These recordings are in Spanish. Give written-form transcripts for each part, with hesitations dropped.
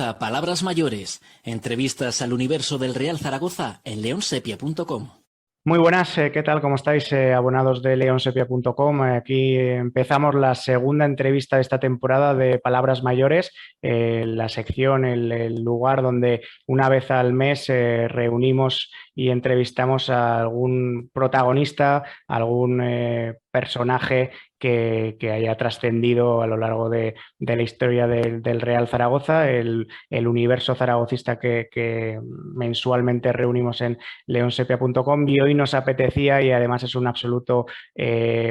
comienza Palabras Mayores, entrevistas al universo del Real Zaragoza en leonsepia.com. Muy buenas, ¿qué tal? ¿Cómo estáis, abonados de leonsepia.com? Aquí empezamos la segunda entrevista de esta temporada de Palabras Mayores, la sección, el lugar donde una vez al mes reunimos y entrevistamos a algún protagonista, algún personaje que haya trascendido a lo largo de la historia del Real Zaragoza, el universo zaragocista que mensualmente reunimos en leonsepia.com, y hoy nos apetecía, y además es un absoluto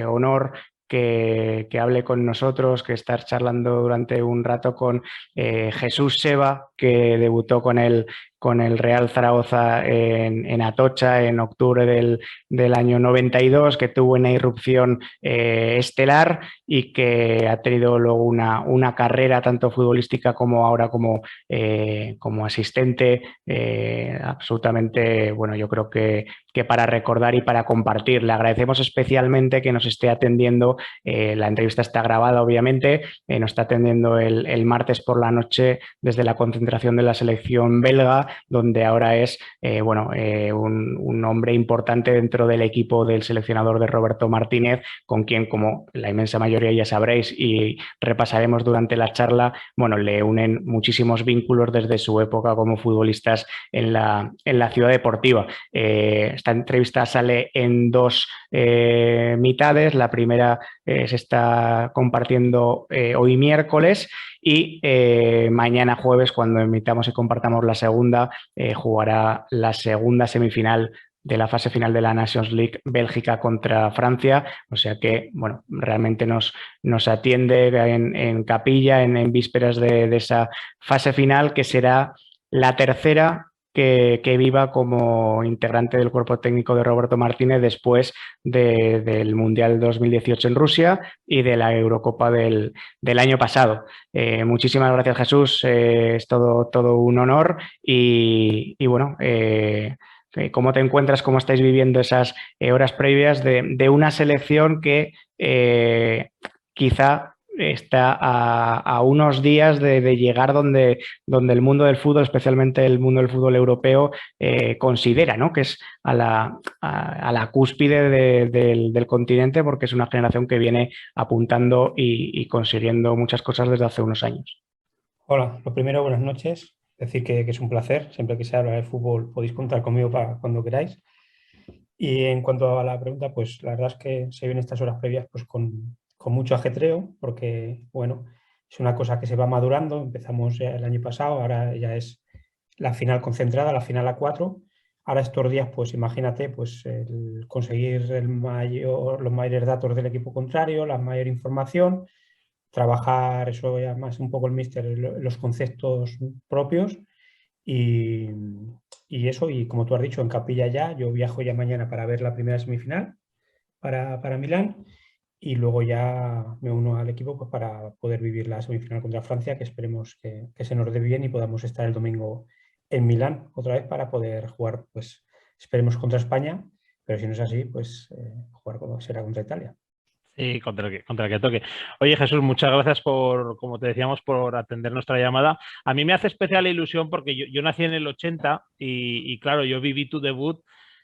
honor que hable con nosotros, que estar charlando durante un rato con Jesús Seba, que debutó con el Real Zaragoza en Atocha en octubre del año 92, que tuvo una irrupción estelar y que ha tenido luego una carrera tanto futbolística como ahora como asistente absolutamente, bueno, yo creo que para recordar y para compartir. Le agradecemos especialmente que nos esté atendiendo. La entrevista está grabada, obviamente. Nos está atendiendo el martes por la noche desde la concentración de la selección belga, donde ahora es un hombre importante dentro del equipo del seleccionador de Roberto Martínez, con quien, como la inmensa mayoría ya sabréis y repasaremos durante la charla, bueno, le unen muchísimos vínculos desde su época como futbolistas en la Ciudad Deportiva. Esta entrevista sale en dos mitades. La primera se está compartiendo hoy miércoles, y mañana jueves, cuando emitamos y compartamos la segunda, jugará la segunda semifinal de la fase final de la Nations League, Bélgica contra Francia. O sea que, bueno, realmente nos atiende en capilla, en vísperas de esa fase final, que será la tercera que viva como integrante del cuerpo técnico de Roberto Martínez después del Mundial 2018 en Rusia y de la Eurocopa del año pasado. Muchísimas gracias, Jesús. Es todo un honor y bueno, ¿cómo te encuentras? ¿Cómo estáis viviendo esas horas previas de una selección que quizá está a unos días de llegar donde el mundo del fútbol, especialmente el mundo del fútbol europeo, considera, ¿no?, que es a la cúspide del continente, porque es una generación que viene apuntando y consiguiendo muchas cosas desde hace unos años? Hola, lo primero, buenas noches. Decir que es un placer. Siempre que se habla de fútbol podéis contar conmigo para cuando queráis. Y en cuanto a la pregunta, pues la verdad es que se vienen estas horas previas pues con mucho ajetreo, porque bueno, es una cosa que se va madurando. Empezamos ya el año pasado, ahora ya es la final concentrada, la final a 4. Ahora estos días, pues imagínate, pues el conseguir los mayores datos del equipo contrario, la mayor información, trabajar eso ya más un poco el míster, los conceptos propios y, y eso, y como tú has dicho, en capilla ya, yo viajo ya mañana para ver la primera semifinal para Milán, y luego ya me uno al equipo pues para poder vivir la semifinal contra Francia, que esperemos que se nos dé bien y podamos estar el domingo en Milán otra vez para poder jugar, pues esperemos contra España, pero si no es así, pues jugar será contra Italia. Sí, contra el que toque. Oye, Jesús, muchas gracias por, como te decíamos, por atender nuestra llamada. A mí me hace especial ilusión porque yo nací en el 80 y claro, yo viví tu debut.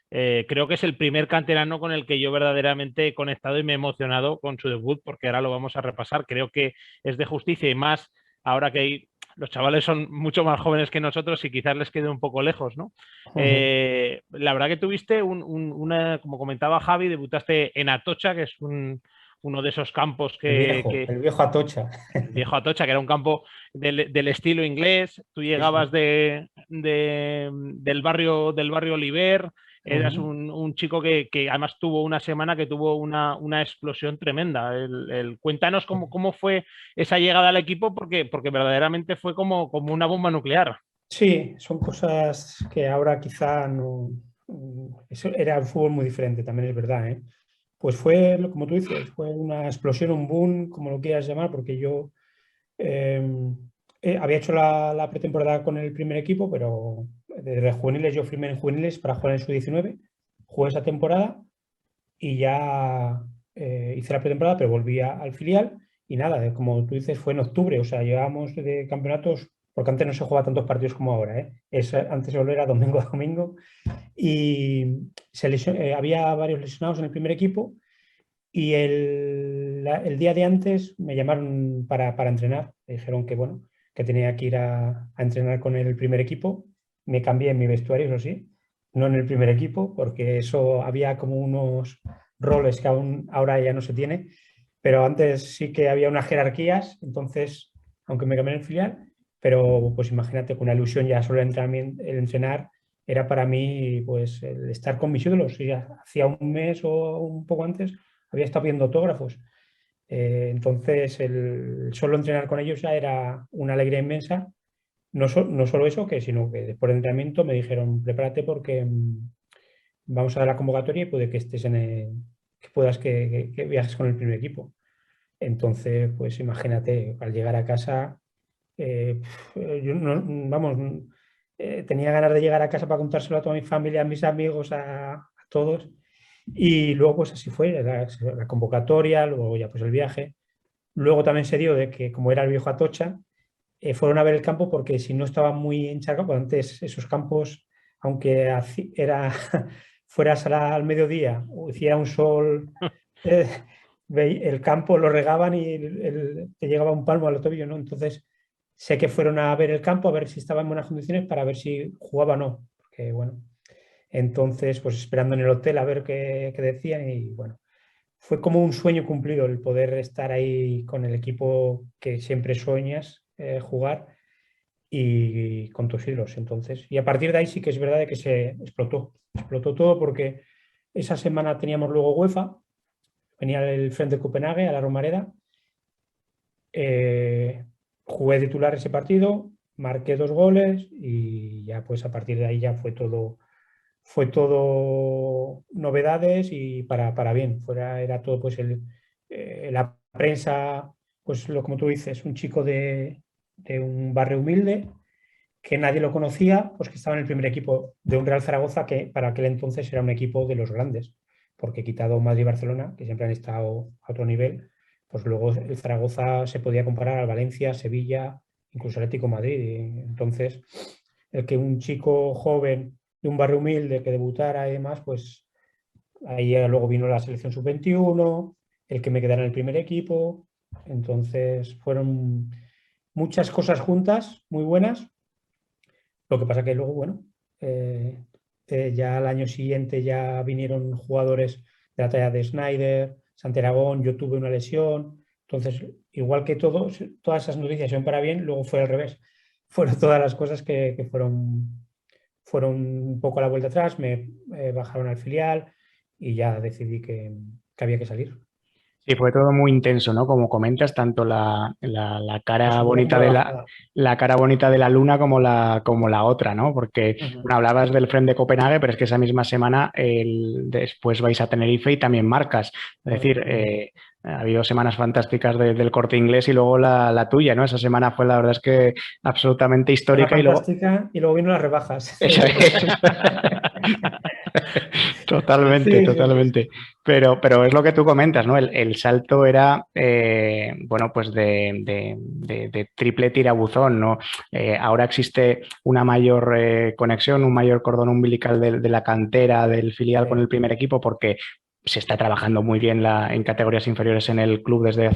Creo que es el primer canterano con el que yo verdaderamente he conectado y me he emocionado con su debut, porque ahora lo vamos a repasar. Creo que es de justicia, y más ahora que los chavales son mucho más jóvenes que nosotros y quizás les quede un poco lejos, ¿no? La verdad que tuviste como comentaba Javi, debutaste en Atocha, que es uno de esos campos El viejo Atocha. el viejo Atocha, que era un campo del estilo inglés. Tú llegabas del barrio Oliver. Eras un chico que además tuvo una semana que tuvo una explosión tremenda. Cuéntanos cómo fue esa llegada al equipo, porque verdaderamente fue como una bomba nuclear. Sí, son cosas que ahora quizá no... Eso era un fútbol muy diferente, también es verdad, ¿eh? Pues fue, como tú dices, fue una explosión, un boom, como lo quieras llamar, porque yo eh, había hecho la pretemporada con el primer equipo, pero desde juveniles yo firmé en juveniles para jugar en su 19, jugué esa temporada y ya hice la pretemporada, pero volví al filial y nada, como tú dices, fue en octubre, o sea, llevábamos de campeonatos porque antes no se jugaba tantos partidos como ahora, ¿eh? Antes solo era domingo a domingo y había varios lesionados en el primer equipo y el día de antes me llamaron para entrenar. Me dijeron que, bueno, que tenía que ir a entrenar con el primer equipo. Me cambié en mi vestuario, eso sí, no en el primer equipo, porque eso había como unos roles que aún ahora ya no se tiene, pero antes sí que había unas jerarquías, entonces, aunque me cambié en el filial, pero pues imagínate, con una ilusión ya solo el entrenar era para mí pues el estar con mis ídolos. Y hacía un mes o un poco antes había estado viendo autógrafos. Entonces, el solo entrenar con ellos ya era una alegría inmensa. No solo eso, sino que después del entrenamiento me dijeron, prepárate porque vamos a dar la convocatoria y puede que estés que puedas que viajes con el primer equipo. Entonces, pues imagínate, al llegar a casa, yo vamos, tenía ganas de llegar a casa para contárselo a toda mi familia, a mis amigos, a todos. Y luego, pues así fue, la convocatoria, luego ya pues el viaje. Luego también se dio de que, como era el viejo Atocha, fueron a ver el campo porque si no estaba muy encharcado, pues antes esos campos, aunque fueras al mediodía o hiciera un sol, eh, el campo lo regaban y te llegaba un palmo al tobillo, ¿no? Entonces sé que fueron a ver el campo a ver si estaba en buenas condiciones para ver si jugaba o no, porque bueno, entonces pues esperando en el hotel a ver qué decían y bueno, fue como un sueño cumplido el poder estar ahí con el equipo que siempre sueñas jugar y con tus ídolos. Entonces, y a partir de ahí sí que es verdad de que se explotó todo porque esa semana teníamos luego UEFA, venía el Frente Copenhague a la Romareda, jugué titular ese partido, marqué 2 goles y ya pues a partir de ahí ya fue todo novedades y para bien. Era todo pues la prensa, pues como tú dices, un chico de un barrio humilde que nadie lo conocía, pues que estaba en el primer equipo de un Real Zaragoza que para aquel entonces era un equipo de los grandes, porque quitado Madrid y Barcelona, que siempre han estado a otro nivel, pues luego el Zaragoza se podía comparar al Valencia, Sevilla, incluso Atlético de Madrid. Entonces, el que un chico joven de un barrio humilde que debutara y demás, pues ahí luego vino la selección sub-21, el que me quedara en el primer equipo. Entonces fueron muchas cosas juntas, muy buenas. Lo que pasa que luego, bueno, ya al año siguiente ya vinieron jugadores de la talla de Snyder, Santi Aragón, yo tuve una lesión. Entonces, igual que todas esas noticias son para bien, luego fue al revés. Fueron todas las cosas que fueron un poco a la vuelta atrás, me bajaron al filial y ya decidí que había que salir. Sí, fue todo muy intenso, ¿no? Como comentas, tanto la cara bonita la cara bonita de la luna como la otra, ¿no? Porque bueno, hablabas del Frente de Copenhague, pero es que esa misma semana después vais a Tenerife y también marcas. Es decir, ha habido semanas fantásticas del Corte Inglés y luego la tuya, ¿no? Esa semana fue, la verdad es que absolutamente histórica. Y luego vino las rebajas. Eso es. Totalmente, Sí, totalmente. sí. Pero es lo que tú comentas, ¿no? El salto era, bueno, pues de triple tirabuzón, ¿no? Ahora existe una mayor conexión, un mayor cordón umbilical de la cantera del filial con el primer equipo porque se está trabajando muy bien en categorías inferiores en el club desde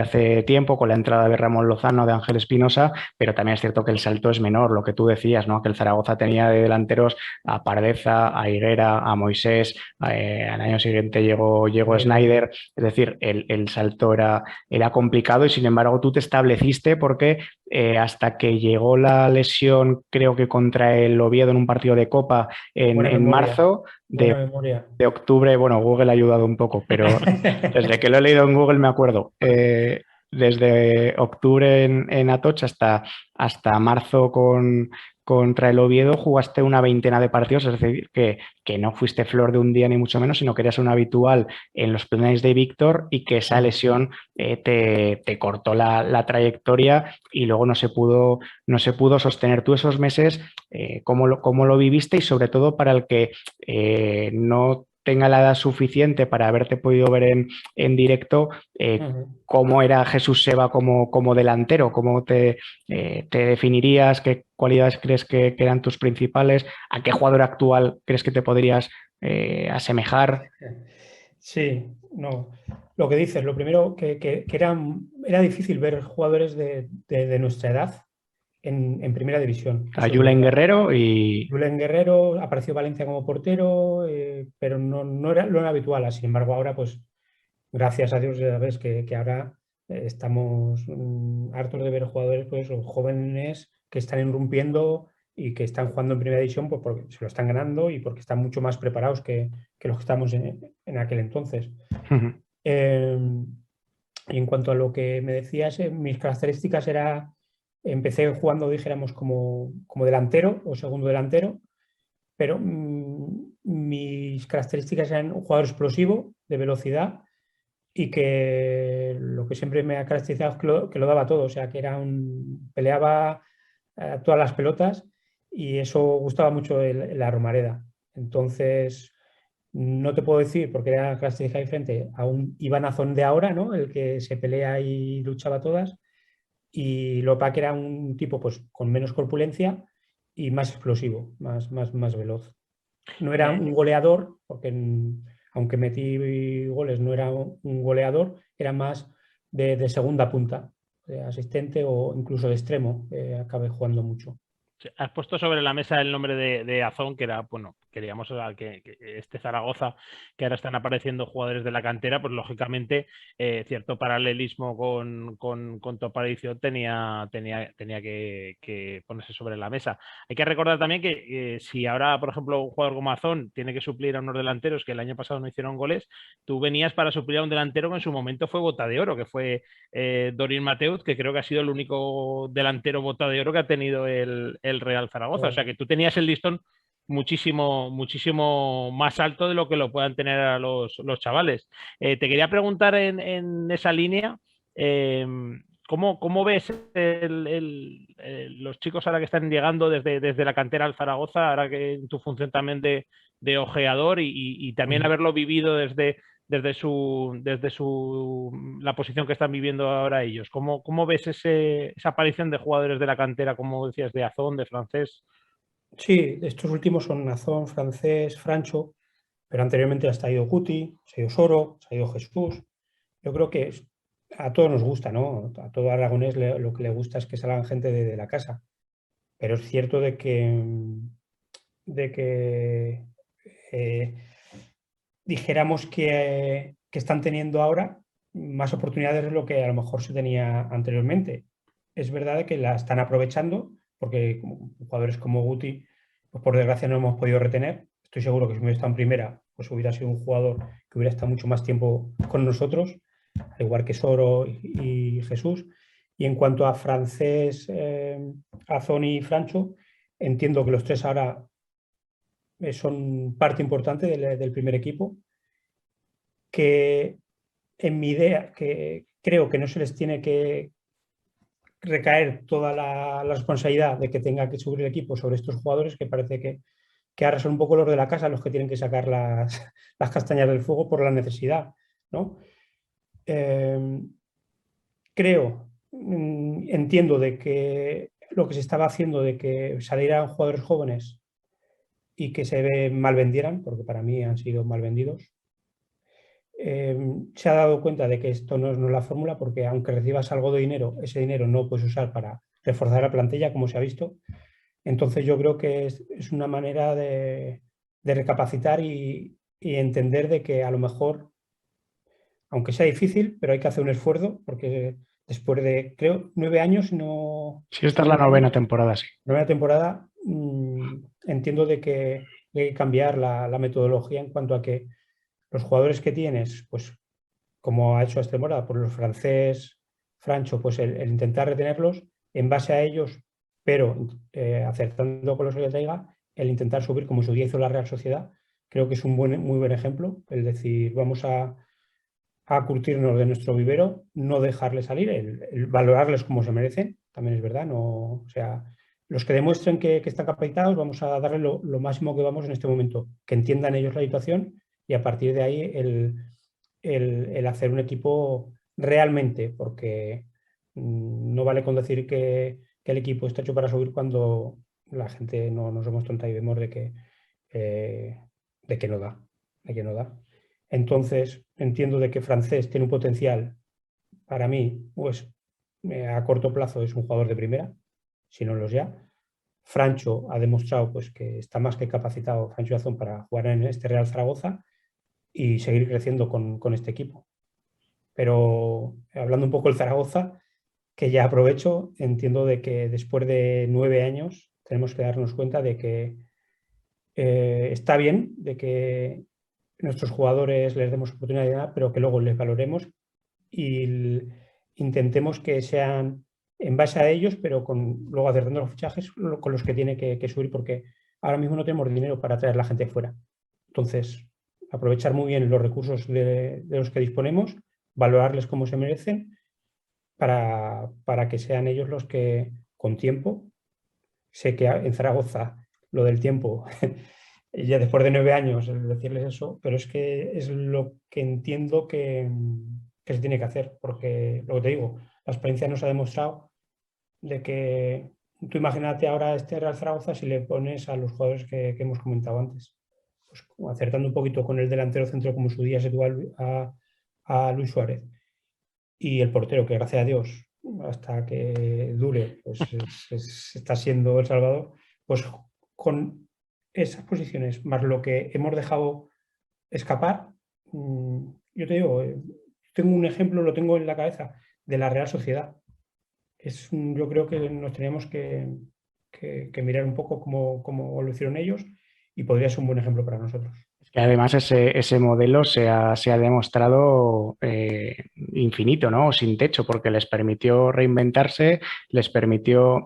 hace tiempo, con la entrada de Ramón Lozano, de Ángel Espinosa, pero también es cierto que el salto es menor, lo que tú decías, ¿no? Que el Zaragoza tenía de delanteros a Pardeza, a Higuera, a Moisés, al año siguiente llegó Snyder, es decir, el salto era complicado y sin embargo tú te estableciste porque hasta que llegó la lesión, creo que contra el Oviedo en un partido de Copa en marzo de octubre, bueno, Google ha ayudado un poco, pero desde que lo he leído en Google me acuerdo. Desde octubre en Atocha hasta marzo contra el Oviedo jugaste una veintena de partidos, es decir, que no fuiste flor de un día ni mucho menos, sino que eras un habitual en los planes de Víctor y que esa lesión te cortó la trayectoria y luego no se pudo sostener. Tú esos meses, ¿cómo lo viviste? Y sobre todo para el que no tenga la edad suficiente para haberte podido ver en directo, ¿cómo era Jesús Seva como delantero? ¿Cómo te definirías? ¿Qué cualidades crees que eran tus principales? ¿A qué jugador actual crees que te podrías asemejar? Sí, no. Lo que dices, lo primero que era difícil ver jugadores de nuestra edad en primera división. A Julen Guerrero y... Julen Guerrero, apareció Valencia como portero, pero no era lo habitual. Sin embargo, ahora, pues, gracias a Dios, ya ves que ahora estamos hartos de ver jugadores pues, jóvenes que están irrumpiendo y que están jugando en primera división pues, porque se lo están ganando y porque están mucho más preparados que los que estamos en aquel entonces. Y en cuanto a lo que me decías, mis características era, empecé jugando, dijéramos, como delantero o segundo delantero, pero mis características eran un jugador explosivo, de velocidad, y que lo que siempre me ha caracterizado es que lo daba todo, o sea, que peleaba todas las pelotas y eso gustaba mucho en la Romareda. Entonces, no te puedo decir, porque era una característica diferente, a un Iván Azón de ahora, ¿no? El que se pelea y luchaba todas, y Lopa, que era un tipo pues, con menos corpulencia y más explosivo, más veloz. No era un goleador, porque aunque metí goles, no era un goleador, era más de segunda punta, de asistente o incluso de extremo, acabé jugando mucho. Has puesto sobre la mesa el nombre de Azón, que era, bueno, queríamos que este Zaragoza, que ahora están apareciendo jugadores de la cantera, pues lógicamente cierto paralelismo con tu aparición tenía que ponerse sobre la mesa. Hay que recordar también que si ahora, por ejemplo, un jugador como Azón tiene que suplir a unos delanteros que el año pasado no hicieron goles, tú venías para suplir a un delantero que en su momento fue bota de oro, que fue Dorin Mateus, que creo que ha sido el único delantero bota de oro que ha tenido el Real Zaragoza. O sea que tú tenías el listón muchísimo más alto de lo que lo puedan tener a los chavales. Te quería preguntar en esa línea, ¿cómo ves los chicos ahora que están llegando desde la cantera al Zaragoza, ahora que en tu función también de ojeador y también haberlo vivido desde la posición que están viviendo ahora ellos? ¿Cómo ves esa aparición de jugadores de la cantera, como decías, de Azón, de Francés? Sí, estos últimos son Azón, Francés, Francho, pero anteriormente ha ido Guti, se ha ido Soro, se ha ido Jesús. Yo creo que a todos nos gusta, ¿no? A todo aragonés lo que le gusta es que salgan gente de la casa. Pero es cierto de que dijéramos que están teniendo ahora más oportunidades de lo que a lo mejor se tenía anteriormente. Es verdad que la están aprovechando, porque jugadores como Guti, pues por desgracia no hemos podido retener. Estoy seguro que si hubiera estado en primera, pues hubiera sido un jugador que hubiera estado mucho más tiempo con nosotros, al igual que Soro y Jesús. Y en cuanto a Francés, Azón y Francho, entiendo que los tres ahora son parte importante del primer equipo, que en mi idea, que creo que no se les tiene que recaer toda la responsabilidad de que tenga que subir el equipo sobre estos jugadores, que parece que ahora son un poco los de la casa los que tienen que sacar las castañas del fuego por la necesidad, ¿no? Creo, entiendo de que lo que se estaba haciendo de que salieran jugadores jóvenes y que se mal vendieran, porque para mí han sido mal vendidos, se ha dado cuenta de que esto no es la fórmula, porque aunque recibas algo de dinero, ese dinero no puedes usar para reforzar la plantilla, como se ha visto. Entonces yo creo que es una manera de recapacitar y entender de que a lo mejor, aunque sea difícil, pero hay que hacer un esfuerzo, porque después de, creo, 9 años, no... Sí, esta es la novena temporada, sí. Novena temporada, entiendo de que hay que cambiar la metodología en cuanto a que los jugadores que tienes, pues como ha hecho esta temporada, por los Francés, Francho, pues el intentar retenerlos en base a ellos, pero acertando con los que traiga, el intentar subir como su día hizo la Real Sociedad, creo que es un muy buen ejemplo, el decir, vamos a curtirnos de nuestro vivero, no dejarles salir, el valorarles como se merecen, también es verdad, no, o sea, los que demuestren que están capacitados, vamos a darle lo máximo que vamos en este momento, que entiendan ellos la situación y a partir de ahí el hacer un equipo realmente, porque no vale con decir que el equipo está hecho para subir cuando la gente no somos tonta y vemos de que no da, de que no da. Entonces entiendo de que Francés tiene un potencial, para mí, pues a corto plazo es un jugador de primera, si no los ya. Francho ha demostrado pues, que está más que capacitado, Francho Yazón, para jugar en este Real Zaragoza y seguir creciendo con este equipo. Pero hablando un poco del Zaragoza, que ya aprovecho, entiendo de que después de 9 años tenemos que darnos cuenta de que está bien, de que nuestros jugadores les demos oportunidad, pero que luego les valoremos y intentemos que sean en base a ellos, pero luego acertando los fichajes con los que tiene que subir, porque ahora mismo no tenemos dinero para traer la gente fuera. Entonces, aprovechar muy bien los recursos de los que disponemos, valorarles como se merecen, para que sean ellos los que, con tiempo, sé que en Zaragoza lo del tiempo, ya después de 9 años, el decirles eso, pero es que es lo que entiendo que se tiene que hacer, porque lo que te digo, la experiencia nos ha demostrado de que tú imagínate ahora este Real Zaragoza si le pones a los jugadores que hemos comentado antes, pues acertando un poquito con el delantero centro como en su día se tuvo a Luis Suárez y el portero que gracias a Dios hasta que dure pues está siendo El Salvador, pues con esas posiciones más lo que hemos dejado escapar, yo te digo, tengo un ejemplo, lo tengo en la cabeza, de la Real Sociedad. Yo creo que nos teníamos que mirar un poco cómo lo hicieron ellos y podría ser un buen ejemplo para nosotros. Que además ese modelo se ha demostrado infinito, ¿no? O sin techo, porque les permitió reinventarse, les permitió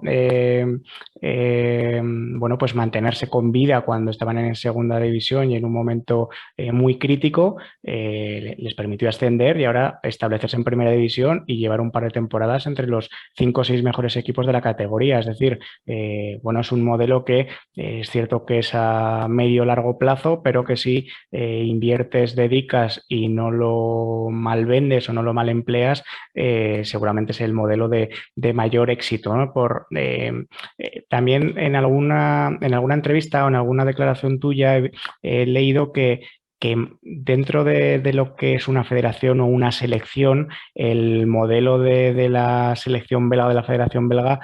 bueno, pues mantenerse con vida cuando estaban en segunda división y en un momento muy crítico, les permitió ascender y ahora establecerse en primera división y llevar un par de temporadas entre los 5 o 6 mejores equipos de la categoría. Es decir, bueno, es un modelo que es cierto que es a medio largo plazo, pero que si inviertes, dedicas y no lo mal vendes o no lo mal empleas, seguramente es el modelo de mayor éxito, ¿no? También en alguna entrevista o en alguna declaración tuya he leído que dentro de lo que es una federación o una selección, el modelo de la selección belga o de la federación belga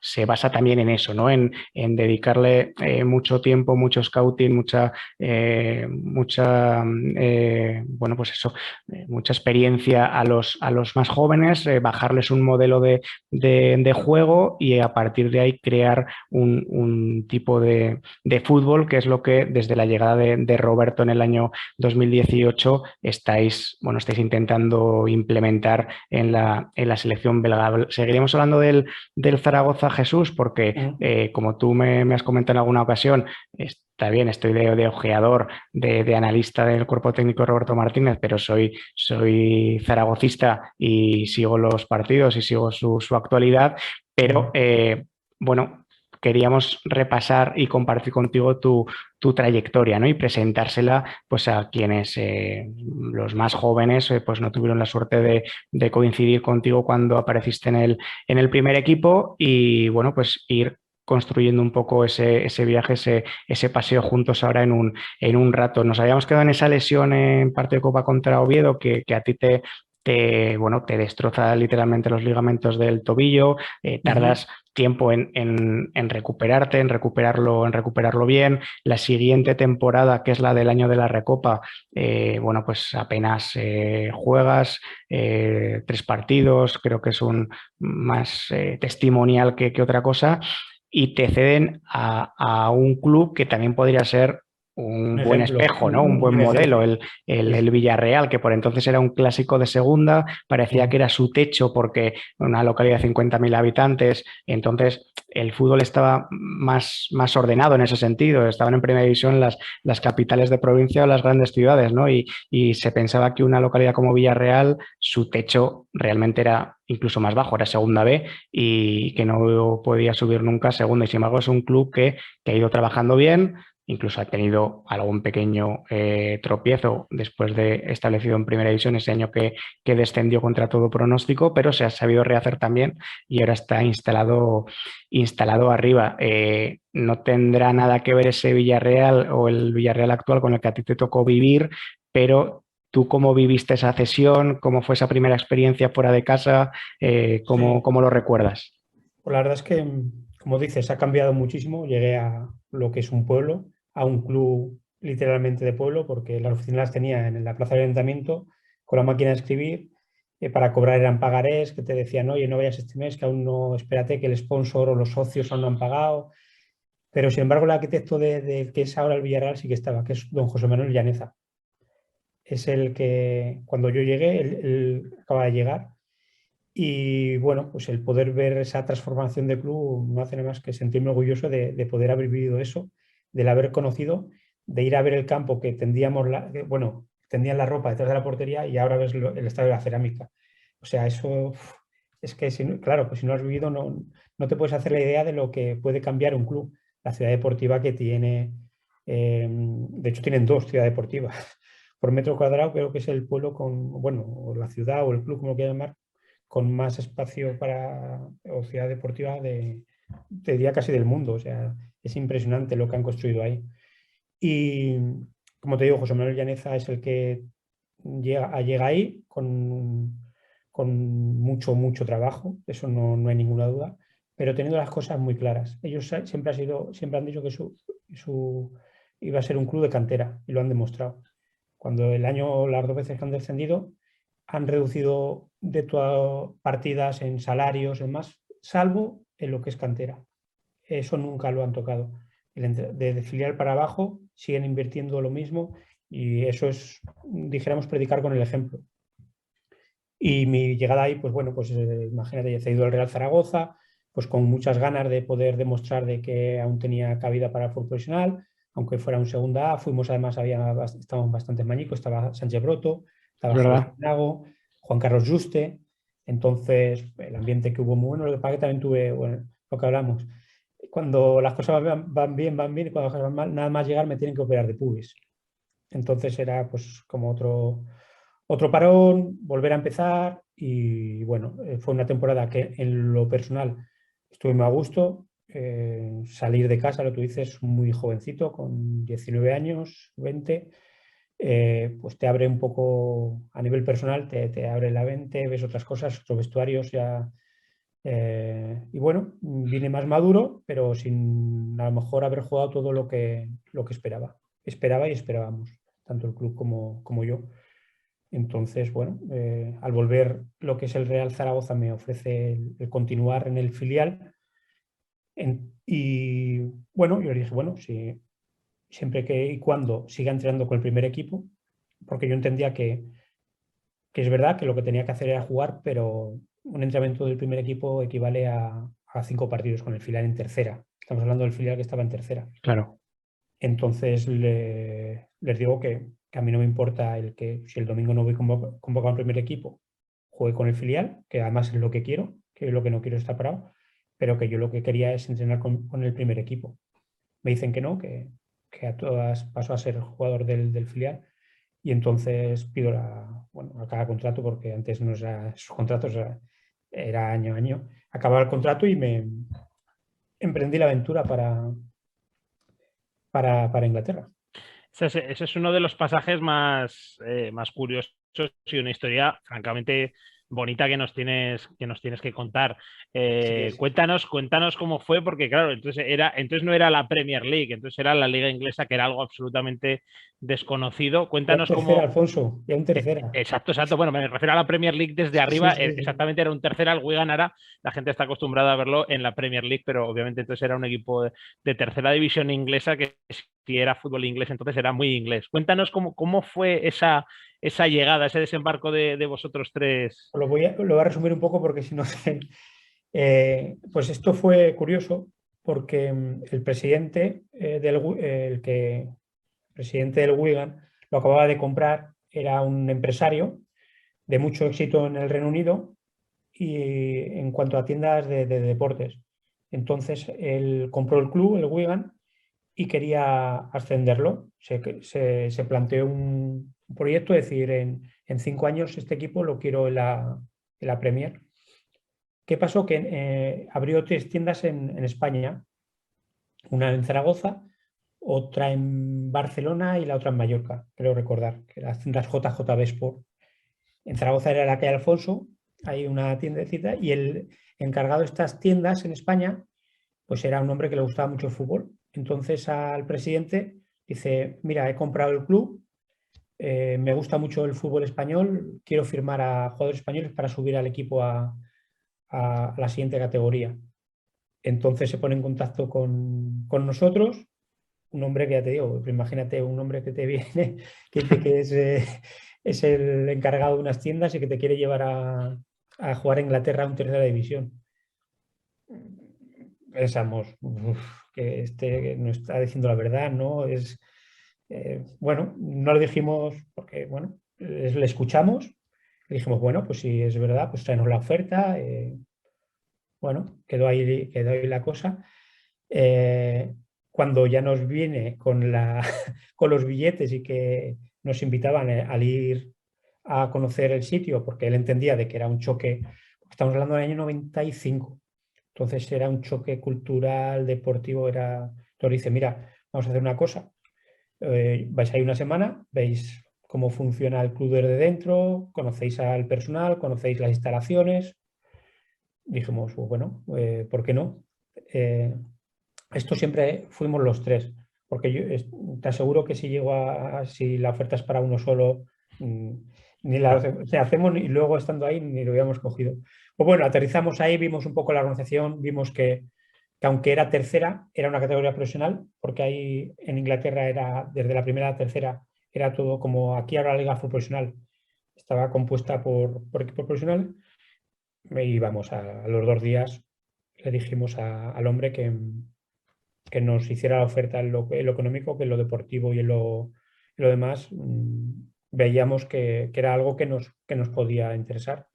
se basa también en eso, ¿no? En dedicarle mucho tiempo, mucho scouting, mucha bueno, pues eso, mucha experiencia a los más jóvenes, bajarles un modelo de juego y a partir de ahí crear un tipo de fútbol que es lo que desde la llegada de Roberto en el año 2018 estáis intentando implementar en la selección belga. Seguiremos hablando del Zaragoza, Jesús, porque como tú me has comentado en alguna ocasión, está bien, estoy de ojeador, de analista del cuerpo técnico Roberto Martínez, pero soy zaragocista y sigo los partidos y sigo su actualidad, pero bueno, queríamos repasar y compartir contigo tu trayectoria, ¿no? Y presentársela pues a quienes los más jóvenes pues no tuvieron la suerte de coincidir contigo cuando apareciste en el primer equipo y bueno, pues ir construyendo un poco ese viaje, ese paseo juntos ahora en un rato. Nos habíamos quedado en esa lesión en parte de Copa contra Oviedo que a ti te destroza literalmente los ligamentos del tobillo, tardas tiempo en recuperarte, en recuperarlo bien. La siguiente temporada, que es la del año de la Recopa, bueno, pues apenas juegas 3 partidos, creo que es más testimonial que otra cosa, y te ceden a un club que también podría ser un buen espejo, ¿no? Un buen modelo, el Villarreal, que por entonces era un clásico de segunda, parecía que era su techo porque una localidad de 50.000 habitantes, entonces el fútbol estaba más ordenado en ese sentido, estaban en primera división las capitales de provincia o las grandes ciudades, ¿no? Y se pensaba que una localidad como Villarreal, su techo realmente era incluso más bajo, era segunda B y que no podía subir nunca a segunda, y sin embargo es un club que ha ido trabajando bien incluso ha tenido algún pequeño tropiezo después de establecido en primera división ese año que descendió contra todo pronóstico, pero se ha sabido rehacer también y ahora está instalado arriba. No tendrá nada que ver ese Villarreal o el Villarreal actual con el que a ti te tocó vivir, pero ¿tú cómo viviste esa cesión? ¿Cómo fue esa primera experiencia fuera de casa? ¿Cómo lo recuerdas? Pues la verdad es que, como dices, ha cambiado muchísimo. Llegué a lo que es un pueblo, a un club literalmente de pueblo, porque las oficinas las tenía en la plaza del ayuntamiento con la máquina de escribir. Para cobrar eran pagarés que te decían, oye, no vayas este mes, que aún no, espérate, que el sponsor o los socios aún no han pagado. Pero sin embargo, el arquitecto de que es ahora el Villarreal sí que estaba, que es don José Manuel Llaneza. Es el que, cuando yo llegué, él acaba de llegar. Y bueno, pues el poder ver esa transformación de club no hace nada más que sentirme orgulloso de poder haber vivido eso, del haber conocido, de ir a ver el campo que tendíamos, tendían la ropa detrás de la portería y ahora ves el estadio de la cerámica. O sea, eso es que, claro, pues si no has vivido no te puedes hacer la idea de lo que puede cambiar un club. La ciudad deportiva que tiene, de hecho tienen dos ciudades deportivas. Por metro cuadrado creo que es el pueblo o la ciudad o el club, como lo quieran llamar, con más espacio o ciudad deportiva te diría casi del mundo. O sea, es impresionante lo que han construido ahí. Y como te digo, José Manuel Llaneza es el que llega ahí con mucho trabajo, eso no hay ninguna duda, pero teniendo las cosas muy claras. Ellos siempre han dicho que iba a ser un club de cantera y lo han demostrado. Cuando las dos veces que han descendido, han reducido de todas partidas en salarios, en más, salvo en lo que es cantera. Eso nunca lo han tocado. De filial para abajo siguen invirtiendo lo mismo y eso es, dijéramos, predicar con el ejemplo. Y mi llegada ahí, pues bueno, pues imagínate, he ido al Real Zaragoza, pues con muchas ganas de poder demostrar de que aún tenía cabida para el fútbol profesional, aunque fuera un segunda A. Fuimos además, estábamos bastante mañicos, estaba Sánchez Broto, estaba Javier Nago, Juan Carlos Juste. Entonces, el ambiente que hubo muy bueno. Lo que pasa que también tuve, bueno, lo que hablamos, cuando las cosas van bien, y cuando las cosas van mal, nada más llegar me tienen que operar de pubis. Entonces era pues como otro parón, volver a empezar y bueno, fue una temporada que en lo personal estuve muy a gusto. Salir de casa, lo que tú dices, muy jovencito, con 19 años, 20, pues te abre un poco a nivel personal, te abre la mente, ves otras cosas, otros vestuarios ya. Y bueno, vine más maduro, pero sin a lo mejor haber jugado todo lo que esperaba y esperábamos, tanto el club como yo. Entonces, bueno, al volver, lo que es el Real Zaragoza me ofrece el continuar en el filial. Y bueno, yo le dije, bueno, si, siempre que y cuando siga entrenando con el primer equipo, porque yo entendía que es verdad que lo que tenía que hacer era jugar, pero un entrenamiento del primer equipo equivale a 5 partidos con el filial en tercera. Estamos hablando del filial que estaba en tercera. Claro. Entonces les digo que a mí no me importa si el domingo no voy convocado al primer equipo, juegue con el filial, que además es lo que quiero, que lo que no quiero está parado, pero que yo lo que quería es entrenar con el primer equipo. Me dicen que no, que a todas paso a ser jugador del filial y entonces pido a cada contrato, porque antes no era sus contratos, era año a año. Acababa el contrato y me emprendí la aventura para Inglaterra. Ese es uno de los pasajes más curiosos y una historia francamente bonita que nos tienes que contar. Sí. Cuéntanos cómo fue, porque claro, entonces no era la Premier League, entonces era la liga inglesa, que era algo absolutamente desconocido. Cuéntanos Ya un tercera, cómo... Alfonso, ya un tercera. Exacto. Bueno, me refiero a la Premier League desde arriba. Sí. Exactamente, era un tercera. El Wigan la gente está acostumbrada a verlo en la Premier League, pero obviamente entonces era un equipo de tercera división inglesa, que si era fútbol inglés entonces era muy inglés. Cuéntanos cómo fue esa llegada, ese desembarco de vosotros tres. Lo voy a resumir un poco porque si no sé. Pues esto fue curioso porque el presidente presidente del Wigan lo acababa de comprar, era un empresario de mucho éxito en el Reino Unido y en cuanto a tiendas de deportes. Entonces él compró el club, el Wigan, y quería ascenderlo. Se planteó un proyecto, es decir, en 5 años este equipo lo quiero en la Premier. ¿Qué pasó? Que abrió 3 tiendas en España, una en Zaragoza, otra en Barcelona y la otra en Mallorca, creo recordar, que las tiendas JJB Sport. En Zaragoza era la calle Alfonso, hay una tiendecita, y el encargado de estas tiendas en España, pues era un hombre que le gustaba mucho el fútbol. Entonces al presidente dice, mira, he comprado el club, me gusta mucho el fútbol español, quiero firmar a jugadores españoles para subir al equipo a la siguiente categoría. Entonces se pone en contacto con nosotros, un hombre que ya te digo, imagínate un hombre que te viene, que es el encargado de unas tiendas y que te quiere llevar a jugar a Inglaterra en tercera división. Pensamos, que este no está diciendo la verdad, ¿no? Bueno, no lo dijimos porque, bueno, le escuchamos, le dijimos, bueno, pues si es verdad, pues tráenos la oferta. Bueno, quedó ahí la cosa. Cuando ya nos viene con los billetes y que nos invitaban al ir a conocer el sitio, porque él entendía de que era un choque, estamos hablando del año 95, entonces era un choque cultural, deportivo, entonces dice, mira, vamos a hacer una cosa, vais ahí una semana, veis cómo funciona el club desde dentro, conocéis al personal, conocéis las instalaciones. Dijimos, pues bueno, ¿por qué no? Esto siempre fuimos los 3, porque yo te aseguro que si la oferta es para uno solo, ni la hacemos y luego estando ahí ni lo habíamos cogido. Pues bueno, aterrizamos ahí, vimos un poco la organización, vimos que aunque era tercera, era una categoría profesional, porque ahí en Inglaterra era desde la primera a la tercera, era todo como aquí ahora la Liga Fútbol Profesional, estaba compuesta por equipos profesionales. Y vamos, a los 2 días le dijimos al hombre que nos hiciera la oferta en lo económico, que en lo deportivo y en lo demás veíamos que era algo que nos podía interesar.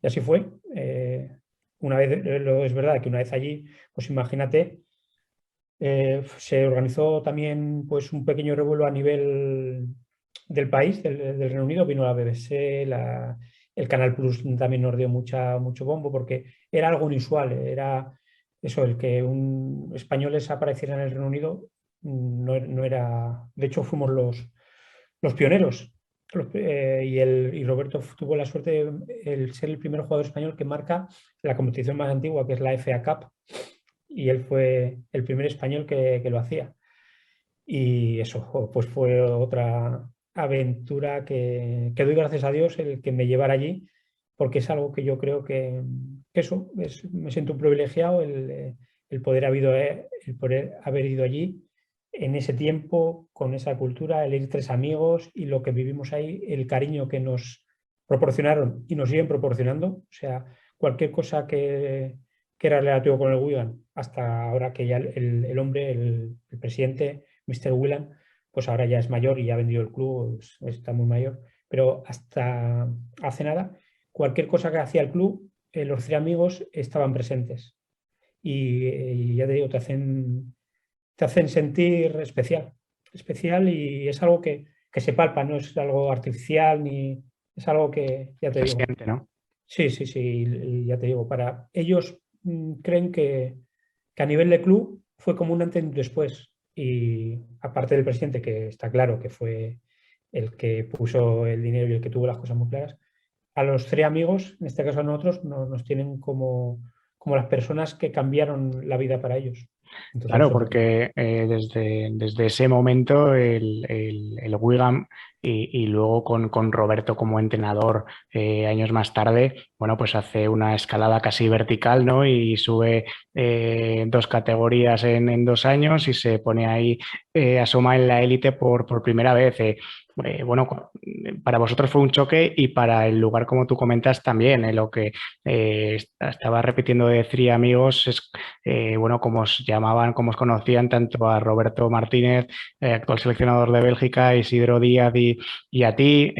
Y así fue. Una vez, es verdad que una vez allí, pues imagínate, se organizó también pues un pequeño revuelo a nivel del país, del Reino Unido, vino la BBC, el Canal Plus también nos dio mucho bombo porque era algo inusual, era eso, el que un españoles aparecieran en el Reino Unido no era, de hecho fuimos los pioneros. Y Roberto tuvo la suerte de ser el primer jugador español que marca la competición más antigua, que es la FA Cup, y él fue el primer español que lo hacía. Y eso, pues fue otra aventura que doy gracias a Dios el que me llevara allí, porque es algo que yo creo que eso, me siento un privilegiado el poder haber ido allí en ese tiempo, con esa cultura, el ir 3 amigos y lo que vivimos ahí, el cariño que nos proporcionaron y nos siguen proporcionando. O sea, cualquier cosa que era relativo con el Wigan, hasta ahora que ya el hombre, el presidente, Mr. Whelan, pues ahora ya es mayor y ya ha vendido el club, está muy mayor, pero hasta hace nada, cualquier cosa que hacía el club, los 3 amigos estaban presentes y ya te digo, te hacen sentir especial y es algo que se palpa, no es algo artificial ni es algo que, ya te Se digo. siente, ¿no? Sí, y ya te digo, para ellos creen que a nivel de club fue como un antes y un después. Y aparte del presidente, que está claro que fue el que puso el dinero y el que tuvo las cosas muy claras, a los 3 amigos, en este caso a nosotros, nos tienen como las personas que cambiaron la vida para ellos. Entonces, Claro, eso, porque desde ese momento el Wigan y luego con Roberto como entrenador años más tarde, bueno, pues hace una escalada casi vertical, ¿no? Y sube 2 categorías en 2 años y se pone ahí, asoma en la élite por primera vez. Bueno, para vosotros fue un choque y para el lugar, como tú comentas, también. Lo que estaba repitiendo de Three Amigos es, bueno, como os llamaban, como os conocían tanto a Roberto Martínez, actual seleccionador de Bélgica, Isidro Díaz y a ti.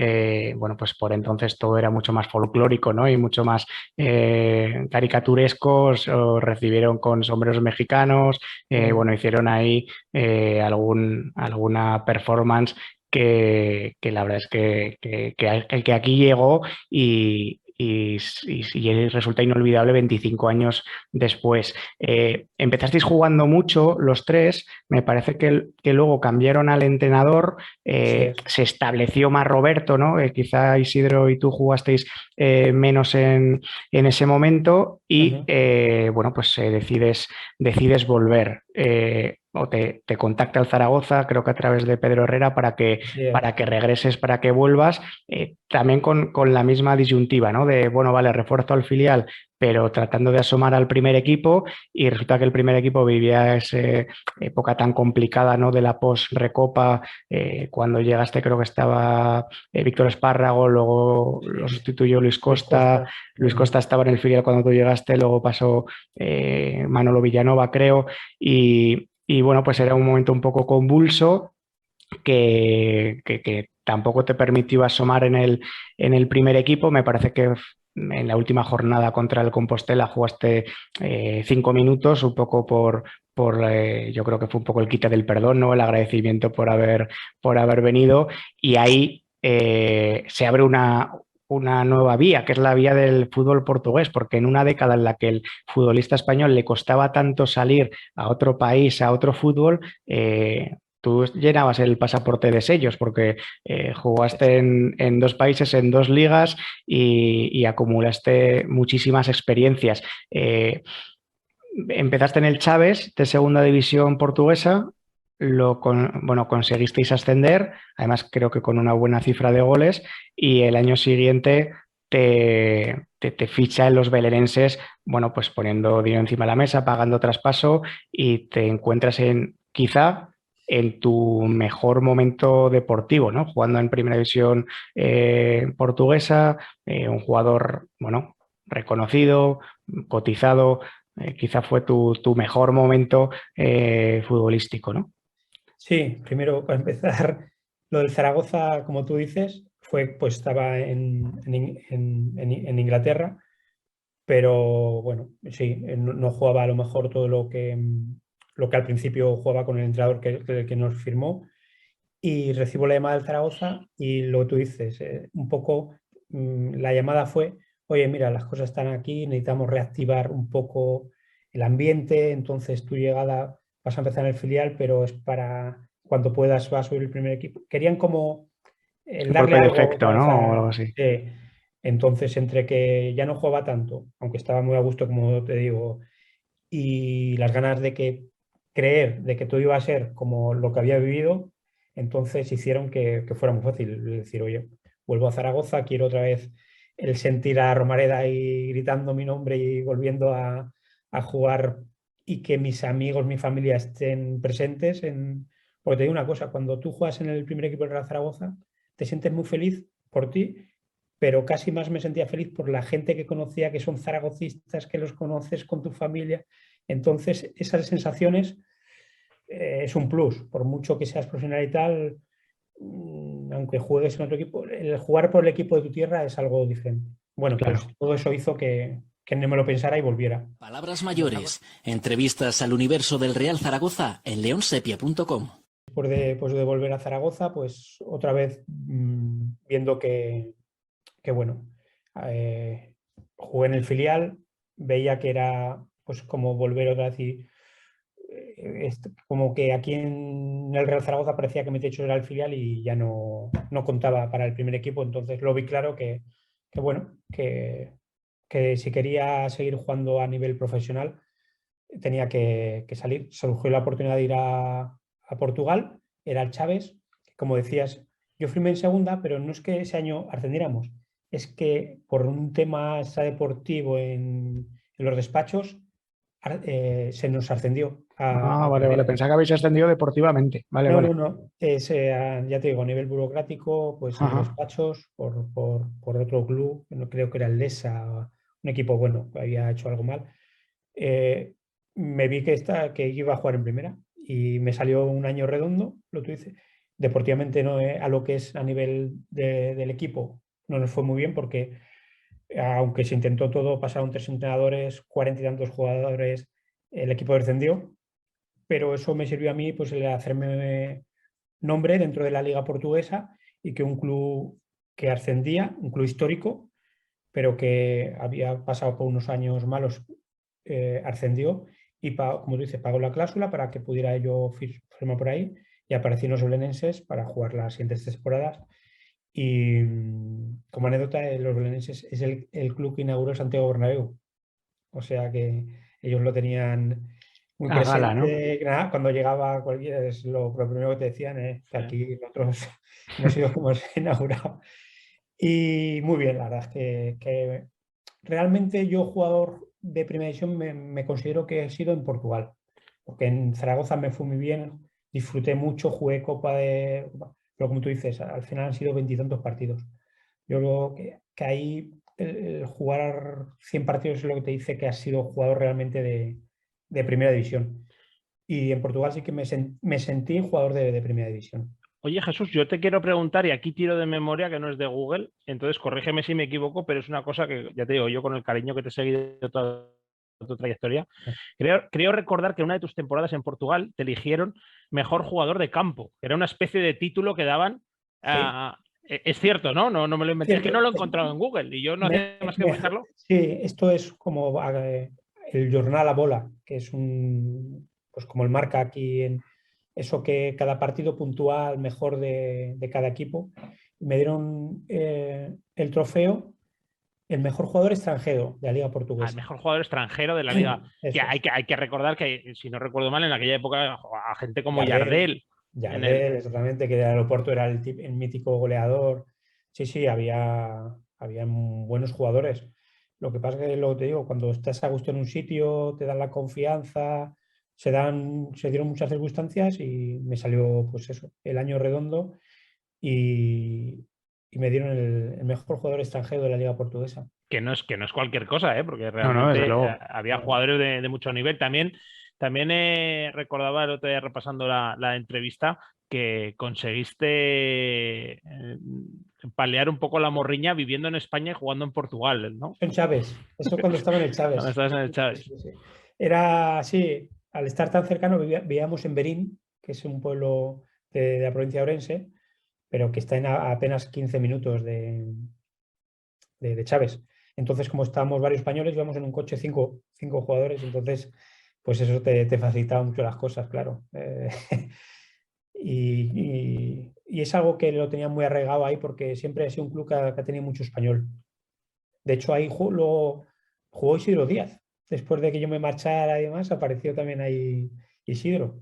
Bueno, pues por entonces todo era mucho más folclórico, ¿no? Y mucho más caricaturesco. Os recibieron con sombreros mexicanos. Bueno, hicieron ahí alguna performance que la verdad es que aquí llegó y resulta inolvidable 25 años después. Empezasteis jugando mucho los tres, me parece que luego cambiaron al entrenador, se estableció más Roberto, ¿no? Quizá Isidro y tú jugasteis menos en ese momento y bueno, pues decides volver. O te contacta el Zaragoza, creo que a través de Pedro Herrera, para que regreses, para que vuelvas, también con la misma disyuntiva, ¿no? De, bueno, vale, refuerzo al filial, pero tratando de asomar al primer equipo, y resulta que el primer equipo vivía esa época tan complicada, ¿no? De la post-recopa, cuando llegaste creo que estaba Víctor Espárrago, luego lo sustituyó Luis Costa. Luis Costa estaba en el filial cuando tú llegaste, luego pasó Manolo Villanova, creo, y bueno, pues era un momento un poco convulso que tampoco te permitió asomar en el primer equipo. Me parece que en la última jornada contra el Compostela jugaste 5 minutos, un poco yo creo que fue un poco el quite del perdón, ¿no? El agradecimiento por haber venido, y ahí se abre una nueva vía, que es la vía del fútbol portugués, porque en una década en la que el futbolista español le costaba tanto salir a otro país, a otro fútbol, tú llenabas el pasaporte de sellos porque jugaste en 2 países, en 2 ligas y acumulaste muchísimas experiencias. Empezaste en el Chaves de segunda división portuguesa, bueno, conseguisteis ascender, además creo que con una buena cifra de goles, y el año siguiente te ficha en los belerenses, bueno, pues poniendo dinero encima de la mesa, pagando traspaso, y te encuentras quizá en tu mejor momento deportivo, ¿no? Jugando en primera división portuguesa, un jugador, bueno, reconocido, cotizado. Quizá fue tu mejor momento futbolístico, ¿no? Sí, primero para empezar, lo del Zaragoza, como tú dices, pues estaba en Inglaterra, pero bueno, sí, no jugaba a lo mejor todo lo que al principio jugaba con el entrenador que nos firmó, y recibo la llamada del Zaragoza y lo que tú dices, un poco la llamada fue, oye, mira, las cosas están aquí, necesitamos reactivar un poco el ambiente, entonces tu llegada vas a empezar en el filial, pero es para cuando puedas vas a subir el primer equipo. Querían como Un darle golpe de algo efecto, otra vez ¿no? O algo así. entonces, entre que ya no jugaba tanto, aunque estaba muy a gusto, como te digo, y las ganas de creer de que todo iba a ser como lo que había vivido, entonces hicieron que fuera muy fácil decir, oye, vuelvo a Zaragoza, quiero otra vez el sentir a Romareda ahí gritando mi nombre y volviendo a jugar, y que mis amigos, mi familia estén presentes. Porque te digo una cosa, cuando tú juegas en el primer equipo de Real Zaragoza, te sientes muy feliz por ti, pero casi más me sentía feliz por la gente que conocía, que son zaragocistas, que los conoces con tu familia. Entonces, esas sensaciones es un plus, por mucho que seas profesional y tal, aunque juegues en otro equipo, el jugar por el equipo de tu tierra es algo diferente. Bueno, Claro. pues todo eso hizo que no me lo pensara y volviera. Palabras mayores. Entrevistas al universo del Real Zaragoza en leonsepia.com. Después de volver a Zaragoza, pues otra vez viendo que bueno, jugué en el filial, veía que era pues como volver otra vez y como que aquí en el Real Zaragoza parecía que mi techo era el filial y ya no contaba para el primer equipo, entonces lo vi claro que bueno, que si quería seguir jugando a nivel profesional tenía que salir. Surgió la oportunidad de ir a Portugal, era el Chaves, que como decías, yo firmé en segunda, pero no es que ese año ascendiéramos, es que por un tema extradeportivo en los despachos, se nos ascendió Vale, primera. pensaba que habéis ascendido deportivamente. Vale, No, vale. no, no. Ya te digo, a nivel burocrático, pues en los Ajá. despachos, por otro club, no creo que era el Lesa, un equipo bueno, que había hecho algo mal. eh, Me vi que iba a jugar en primera y me salió un año redondo, lo tú dices. Deportivamente no, a lo que es a nivel del equipo no nos fue muy bien porque aunque se intentó todo, pasaron 3 entrenadores, 40 y tantos jugadores, el equipo descendió, pero eso me sirvió a mí pues el hacerme nombre dentro de la liga portuguesa y que un club que ascendía, un club histórico, pero que había pasado por unos años malos, ascendió y, como tú dices, pagó la cláusula para que pudiera yo firmar por ahí y aparecí en los belenenses para jugar las siguientes temporadas. Y como anécdota, los belenenses es el club que inauguró Santiago Bernabéu, o sea que ellos lo tenían muy A gala, ¿no? presente. Nada, cuando llegaba cualquiera, es lo primero que te decían, que Sí. aquí nosotros hemos sido como hemos inaugurado. Y muy bien, la verdad es que realmente yo jugador de primera división me considero que he sido en Portugal, porque en Zaragoza me fue muy bien, disfruté mucho, jugué Copa de... Pero como tú dices, al final han sido 20 y tantos partidos. Yo creo que ahí el jugar 100 partidos es lo que te dice que has sido jugador realmente de primera división. Y en Portugal sí que me sentí jugador de primera división. Oye, Jesús, yo te quiero preguntar, y aquí tiro de memoria que no es de Google, entonces corrígeme si me equivoco, pero es una cosa que, ya te digo, yo con el cariño que te he seguido toda tu trayectoria, creo recordar que una de tus temporadas en Portugal te eligieron mejor jugador de campo, que era una especie de título que daban. Sí, Es cierto, ¿no? No me lo inventé, es que cierto. no lo he encontrado en Google y yo no hacía más que buscarlo. Sí, esto es como el Jornal a Bola, que es pues como el marca aquí en eso que cada partido puntúa al mejor de cada equipo. Me dieron el trofeo, el mejor jugador extranjero de la Liga Al Portuguesa. mejor jugador extranjero de la liga. Que Eso es. hay que recordar que, si no recuerdo mal, en aquella época a gente como Yardel, Yardel en el, Yardel, exactamente, que el aeropuerto era el mítico goleador. Sí, sí, había buenos jugadores. Lo que pasa es que, lo que te digo, cuando estás a gusto en un sitio, te dan la confianza, se dieron muchas circunstancias y me salió, pues eso, el año redondo y me dieron el mejor jugador extranjero de la Liga Portuguesa. que no es cualquier cosa, ¿eh? Porque No, desde realmente luego. había jugadores de mucho nivel. También recordaba el otro día repasando la entrevista que conseguiste paliar un poco la morriña viviendo en España y jugando en Portugal, ¿no? En Chávez, eso cuando estaba en el Cuando Chávez. estabas en el Sí, Chávez. sí, sí. Era así, al estar tan cercano, vivíamos en Berín, que es un pueblo de la provincia de Orense, pero que está a apenas 15 minutos de Chávez. Entonces, como estábamos varios españoles, íbamos en un coche cinco jugadores, entonces, pues eso te facilitaba mucho las cosas, claro. Y es algo que lo tenía muy arraigado ahí porque siempre ha sido un club que ha tenido mucho español. De hecho, ahí jugó Isidro Díaz. Después de que yo me marchara y demás, apareció también ahí Isidro.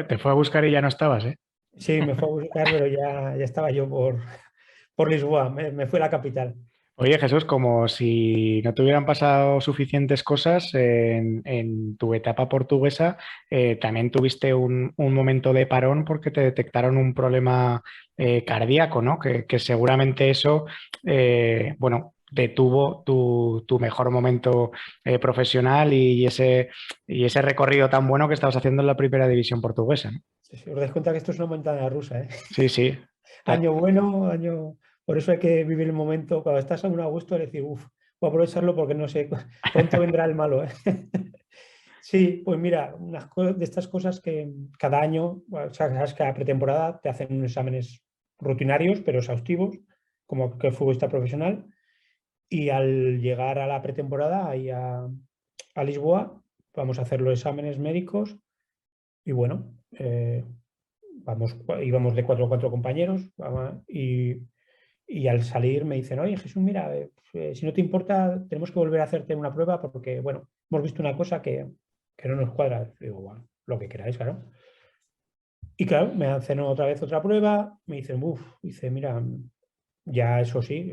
Te fue a buscar y ya no estabas, ¿eh? Sí, me fue a buscar, pero ya estaba yo por Lisboa, me fui a la capital. Oye, Jesús, como si no te hubieran pasado suficientes cosas en tu etapa portuguesa, también tuviste un momento de parón porque te detectaron un problema cardíaco, ¿no? Que seguramente eso, bueno, detuvo tu mejor momento profesional y ese recorrido tan bueno que estabas haciendo en la primera división portuguesa, ¿no? Sí, sí, os dais cuenta que esto es una montaña rusa, ¿eh? Sí, sí. Año bueno, año... Por eso hay que vivir el momento. Cuando estás a un a gusto, decir, uff, voy a aprovecharlo porque no sé, pronto vendrá el malo, ¿eh? Sí, pues mira, de estas cosas que cada año, bueno, sabes, cada pretemporada te hacen unos exámenes rutinarios, pero exhaustivos, como que futbolista profesional. Y al llegar a la pretemporada, ahí a Lisboa, vamos a hacer los exámenes médicos y bueno, íbamos de 4 a 4 compañeros y al salir me dicen, oye Jesús, mira, si no te importa, tenemos que volver a hacerte una prueba porque, bueno, hemos visto una cosa que no nos cuadra. Digo, bueno, lo que queráis, claro. Y claro, me hacen otra vez otra prueba, me dicen, uff, dice, mira, ya eso sí,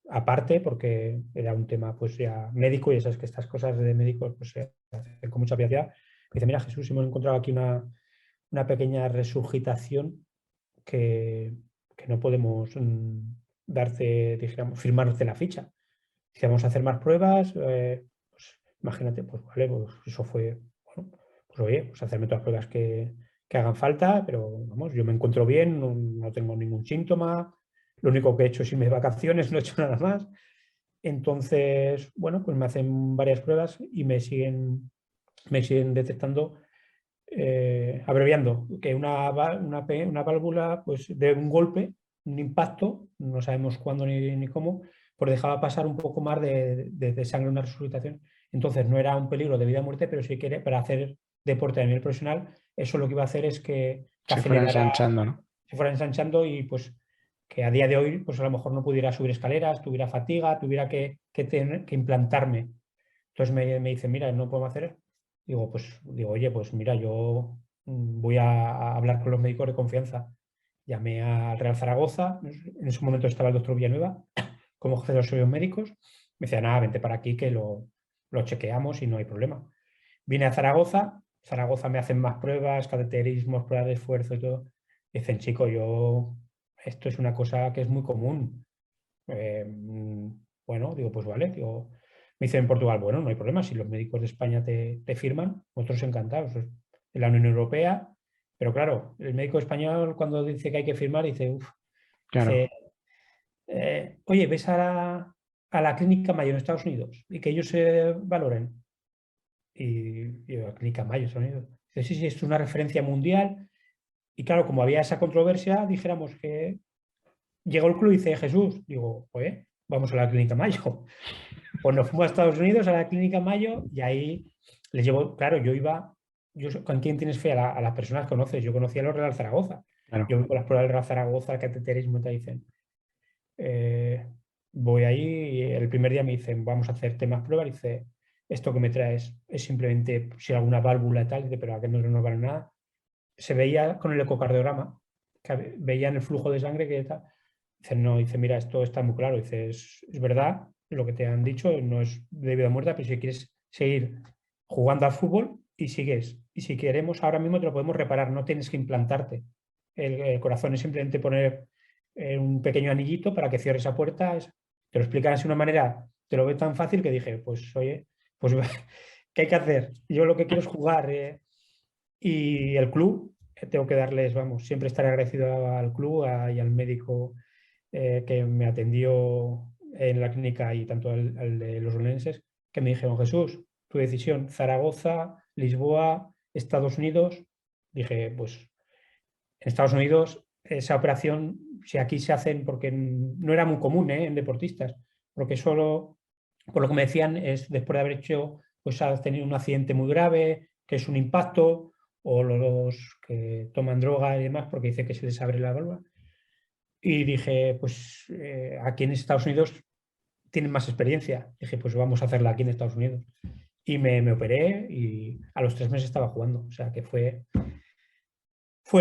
aparte, porque era un tema pues ya médico y esas que estas cosas de médicos pues se hacen con mucha piedad. Me dice, mira Jesús, hemos encontrado aquí una pequeña resurgitación que no podemos darte, dijéramos, firmarte la ficha. Si vamos a hacer más pruebas, pues imagínate, pues vale, pues eso fue, bueno, pues oye, pues hacerme todas las pruebas que hagan falta, pero vamos, yo me encuentro bien, no tengo ningún síntoma, lo único que he hecho es irme de vacaciones, no he hecho nada más. Entonces, bueno, pues me hacen varias pruebas y me siguen detectando, abreviando, que una válvula, pues de un golpe, un impacto, no sabemos cuándo ni cómo, pues dejaba pasar un poco más de sangre en una resucitación. Entonces no era un peligro de vida o muerte, pero sí que para hacer deporte a nivel profesional, eso lo que iba a hacer es que Se fuera acelerara, ensanchando, ¿no? se fuera ensanchando y pues que a día de hoy pues a lo mejor no pudiera subir escaleras, tuviera fatiga, tuviera que implantarme. Entonces me dice, mira, no podemos hacer. Digo, oye, pues mira, yo voy a hablar con los médicos de confianza. Llamé al Real Zaragoza, en ese momento estaba el doctor Villanueva, como jefe de los servicios médicos. Me decía, nada, vente para aquí que lo chequeamos y no hay problema. Vine a Zaragoza, Zaragoza me hacen más pruebas, cateterismos, pruebas de esfuerzo y todo. Dicen, chico, esto es una cosa que es muy común. Bueno, digo, pues vale. Digo, me dicen en Portugal, bueno, no hay problema, si los médicos de España te firman, nosotros encantados. En la Unión Europea, pero claro, el médico español cuando dice que hay que firmar, dice, uff, Claro. dice, oye, ves a la clínica Mayo en Estados Unidos y que ellos se valoren. Y yo, la clínica Mayo, Estados Unidos. Dice, sí, sí, es una referencia mundial. Y claro, como había esa controversia, dijéramos que llegó el club y dice, Jesús, digo, pues vamos a la clínica Mayo. Pues nos fuimos a Estados Unidos, a la clínica Mayo, y ahí les llevo, claro, ¿con quién tienes fe? A las personas que conoces. Yo conocía a los Real Zaragoza. Claro. Yo voy con las pruebas del Real Zaragoza, el cateterismo, te dicen. Voy ahí y el primer día me dicen, vamos a hacerte más pruebas. Y dice, esto que me traes es simplemente si alguna válvula y tal, dice, pero a que no vale nada. Se veía con el ecocardiograma, que veían el flujo de sangre que tal. Dice, no, dice, mira, esto está muy claro. Dice, es verdad lo que te han dicho, no es de vida o muerte, pero si quieres seguir jugando al fútbol y sigues. Y si queremos, ahora mismo te lo podemos reparar, no tienes que implantarte. El corazón es simplemente poner un pequeño anillito para que cierre esa puerta. Te lo explican así de una manera, te lo veo tan fácil que dije, pues oye, pues ¿qué hay que hacer? Yo lo que quiero es jugar. Y el club, tengo que darles, vamos, siempre estaré agradecido al club y al médico que me atendió en la clínica y tanto al de los belenenses, que me dijeron, Jesús, tu decisión, Zaragoza, Lisboa, Estados Unidos. Dije, pues en Estados Unidos esa operación, si aquí se hacen, porque no era muy común en deportistas, porque solo, por lo que me decían, es después de haber hecho, pues has tenido un accidente muy grave, que es un impacto, o los que toman droga y demás, porque dice que se les abre la válvula. Y dije, pues aquí en Estados Unidos tienen más experiencia. Dije, pues vamos a hacerla aquí en Estados Unidos. Y me operé y a los 3 meses estaba jugando. O sea que fue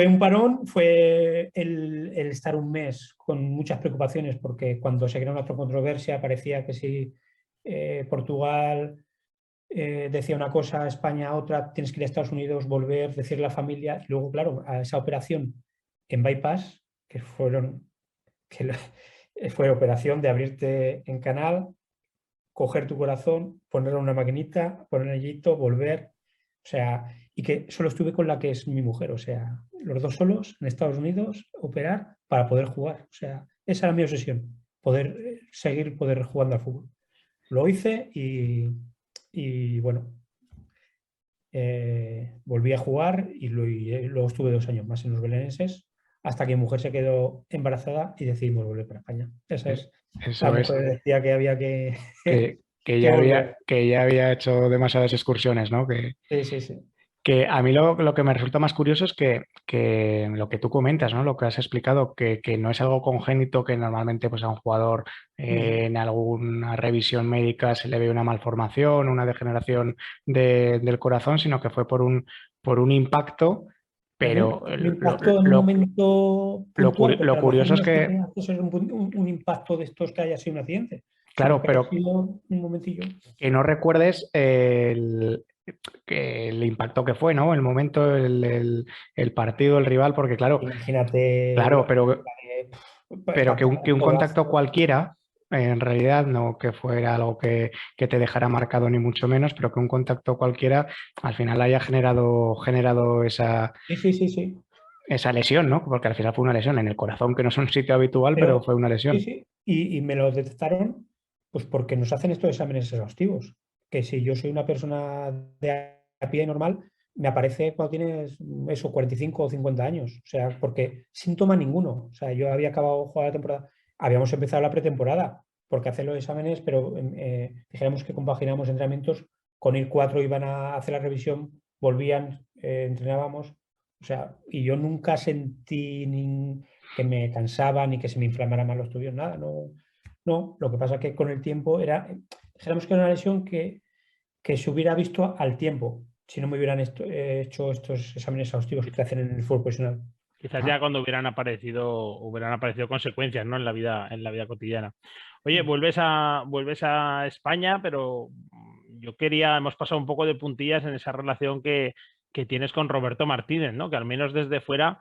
un parón, fue el estar un mes con muchas preocupaciones, porque cuando se creó una controversia parecía que si Portugal decía una cosa, España otra, tienes que ir a Estados Unidos, volver, decirle a la familia. Y luego, claro, a esa operación en bypass, que fue operación de abrirte en canal, coger tu corazón, ponerlo en una maquinita, poner el anillito, volver. O sea, y que solo estuve con la que es mi mujer. O sea, los dos solos en Estados Unidos, operar para poder jugar. O sea, esa era mi obsesión, poder seguir jugando al fútbol. Lo hice y bueno, volví a jugar y luego estuve 2 años más en los belenenses hasta que mi mujer se quedó embarazada y decidimos volver para España. Esa es la Eso es, mujer decía que había que volver. que ya había hecho demasiadas excursiones, ¿no? Sí, sí, sí. Que a mí lo que me resulta más curioso es que lo que tú comentas, ¿no? Lo que has explicado, que no es algo congénito, que normalmente pues, a un jugador en alguna revisión médica se le ve una malformación, una degeneración del corazón, sino que fue por un impacto pero Un impacto en un momento puntual, porque lo a lo mejor curioso no es es que que, tenga que ser un impacto de estos que haya sido un accidente, sino claro, que haya pero sido un momentillo. que no recuerdes el impacto que fue, ¿no? El momento, el partido, el rival, porque Imagínate claro, pero que patada, un contacto codazo. cualquiera, en realidad no que fuera algo que te dejara marcado ni mucho menos, pero que un contacto cualquiera al final haya generado Sí, sí, sí, sí. esa lesión, ¿no? Porque al final fue una lesión en el corazón, que no es un sitio habitual, pero Pero fue una sí, lesión. sí. Y me lo detectaron pues porque nos hacen estos exámenes exhaustivos. Que si yo soy una persona de a pie normal, me aparece cuando tienes eso, 45 o 50 años. O sea, porque síntoma ninguno. O sea, yo había acabado de jugar la temporada, habíamos empezado la pretemporada, porque hacen los exámenes, pero dijéramos que compaginamos entrenamientos, con ir 4 iban a hacer la revisión, volvían, entrenábamos. O sea, y yo nunca sentí que me cansaba ni que se me inflamaran más los tobillos, nada, no, no. Lo que pasa es que con el tiempo dijéramos que era una lesión que se hubiera visto al tiempo si no me hubieran hecho estos exámenes exhaustivos que te hacen en el fútbol profesional. Quizás Ah, ya cuando hubieran aparecido consecuencias, ¿no? En la vida cotidiana. Oye, vuelves a España, pero hemos pasado un poco de puntillas en esa relación que tienes con Roberto Martínez, ¿no? Que al menos desde fuera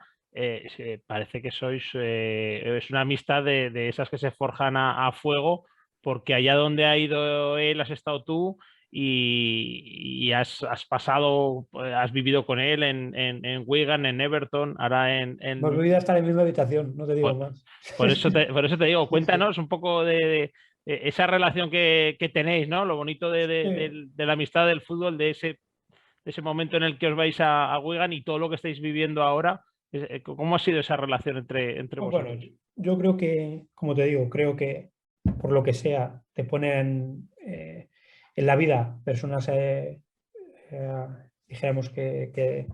parece que es una amistad de esas que se forjan a fuego, porque allá donde ha ido él has estado tú y has pasado, has vivido con él en Wigan, en Everton, ahora Me olvidé estar en la misma habitación, no te digo por, más. por eso te digo, Sí, sí, cuéntanos un poco de esa relación que tenéis, ¿no? Lo bonito sí. de la amistad del fútbol, de ese momento en el que os vais a Wigan y todo lo que estáis viviendo ahora. ¿Cómo ha sido esa relación entre Pues bueno, vosotros? yo creo que, como te digo, creo que por lo que sea, te ponen en la vida personas, eh, dijéramos que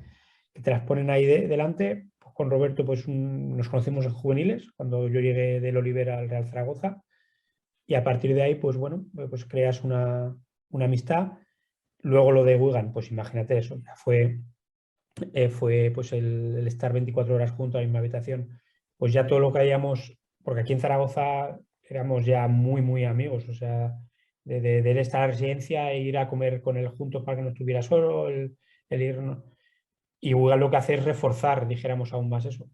te las ponen ahí delante. Pues con Roberto pues nos conocimos en juveniles, cuando yo llegué del Oliver al Real Zaragoza, y a partir de ahí, pues bueno, pues creas una amistad. Luego lo de Wigan, pues imagínate eso, ya fue pues el estar 24 horas juntos en la misma habitación, pues ya todo lo que hayamos, porque aquí en Zaragoza éramos ya muy, muy amigos, o sea, de él estar a la residencia e ir a comer con él juntos para que no estuviera solo, el ir, y Google lo que hace es reforzar, dijéramos, aún más eso.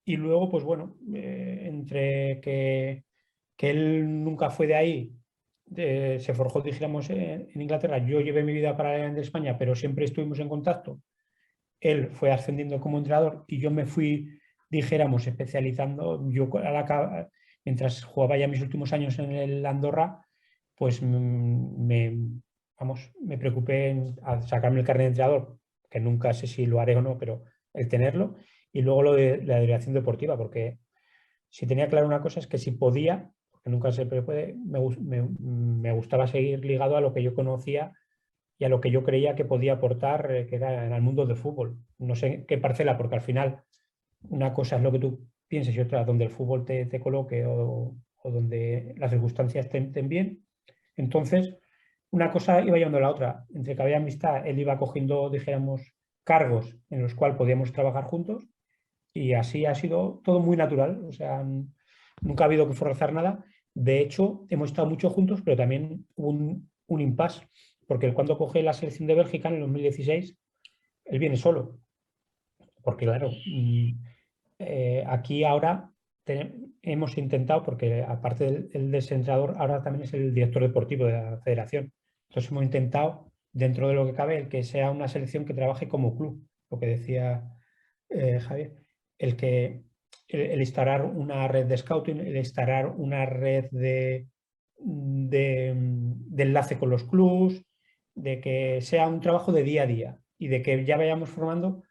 Y luego, pues bueno, entre que él nunca fue de ahí, se forjó, dijéramos, en Inglaterra, yo llevé mi vida paralela en España, pero siempre estuvimos en contacto. Él fue ascendiendo como entrenador y yo me fui, dijéramos, especializando. Yo mientras jugaba ya mis últimos años en el Andorra, pues me preocupé en sacarme el carnet de entrenador, que nunca sé si lo haré o no, pero el tenerlo. Y luego lo de la dirección deportiva, porque si tenía claro una cosa es que si podía, porque nunca se puede, me gustaba seguir ligado a lo que yo conocía y a lo que yo creía que podía aportar, que era en el mundo del fútbol. No sé qué parcela, porque al final una cosa es lo que tú pienses y otra donde el fútbol te coloque o donde las circunstancias te estén bien. Entonces, una cosa iba llevando a la otra. Entre que había amistad, él iba cogiendo, dijéramos, cargos en los cuales podíamos trabajar juntos y así ha sido todo muy natural. O sea, nunca ha habido que forzar nada. De hecho, hemos estado mucho juntos, pero también hubo un impasse, porque él cuando coge la selección de Bélgica en el 2016, él viene solo, porque claro, aquí ahora hemos intentado, porque aparte del desentrenador, ahora también es el director deportivo de la federación. Entonces hemos intentado, dentro de lo que cabe, el que sea una selección que trabaje como club, lo que decía Javier, el que el instalar una red de scouting, el instalar una red de enlace con los clubs, de que sea un trabajo de día a día y de que ya vayamos formando.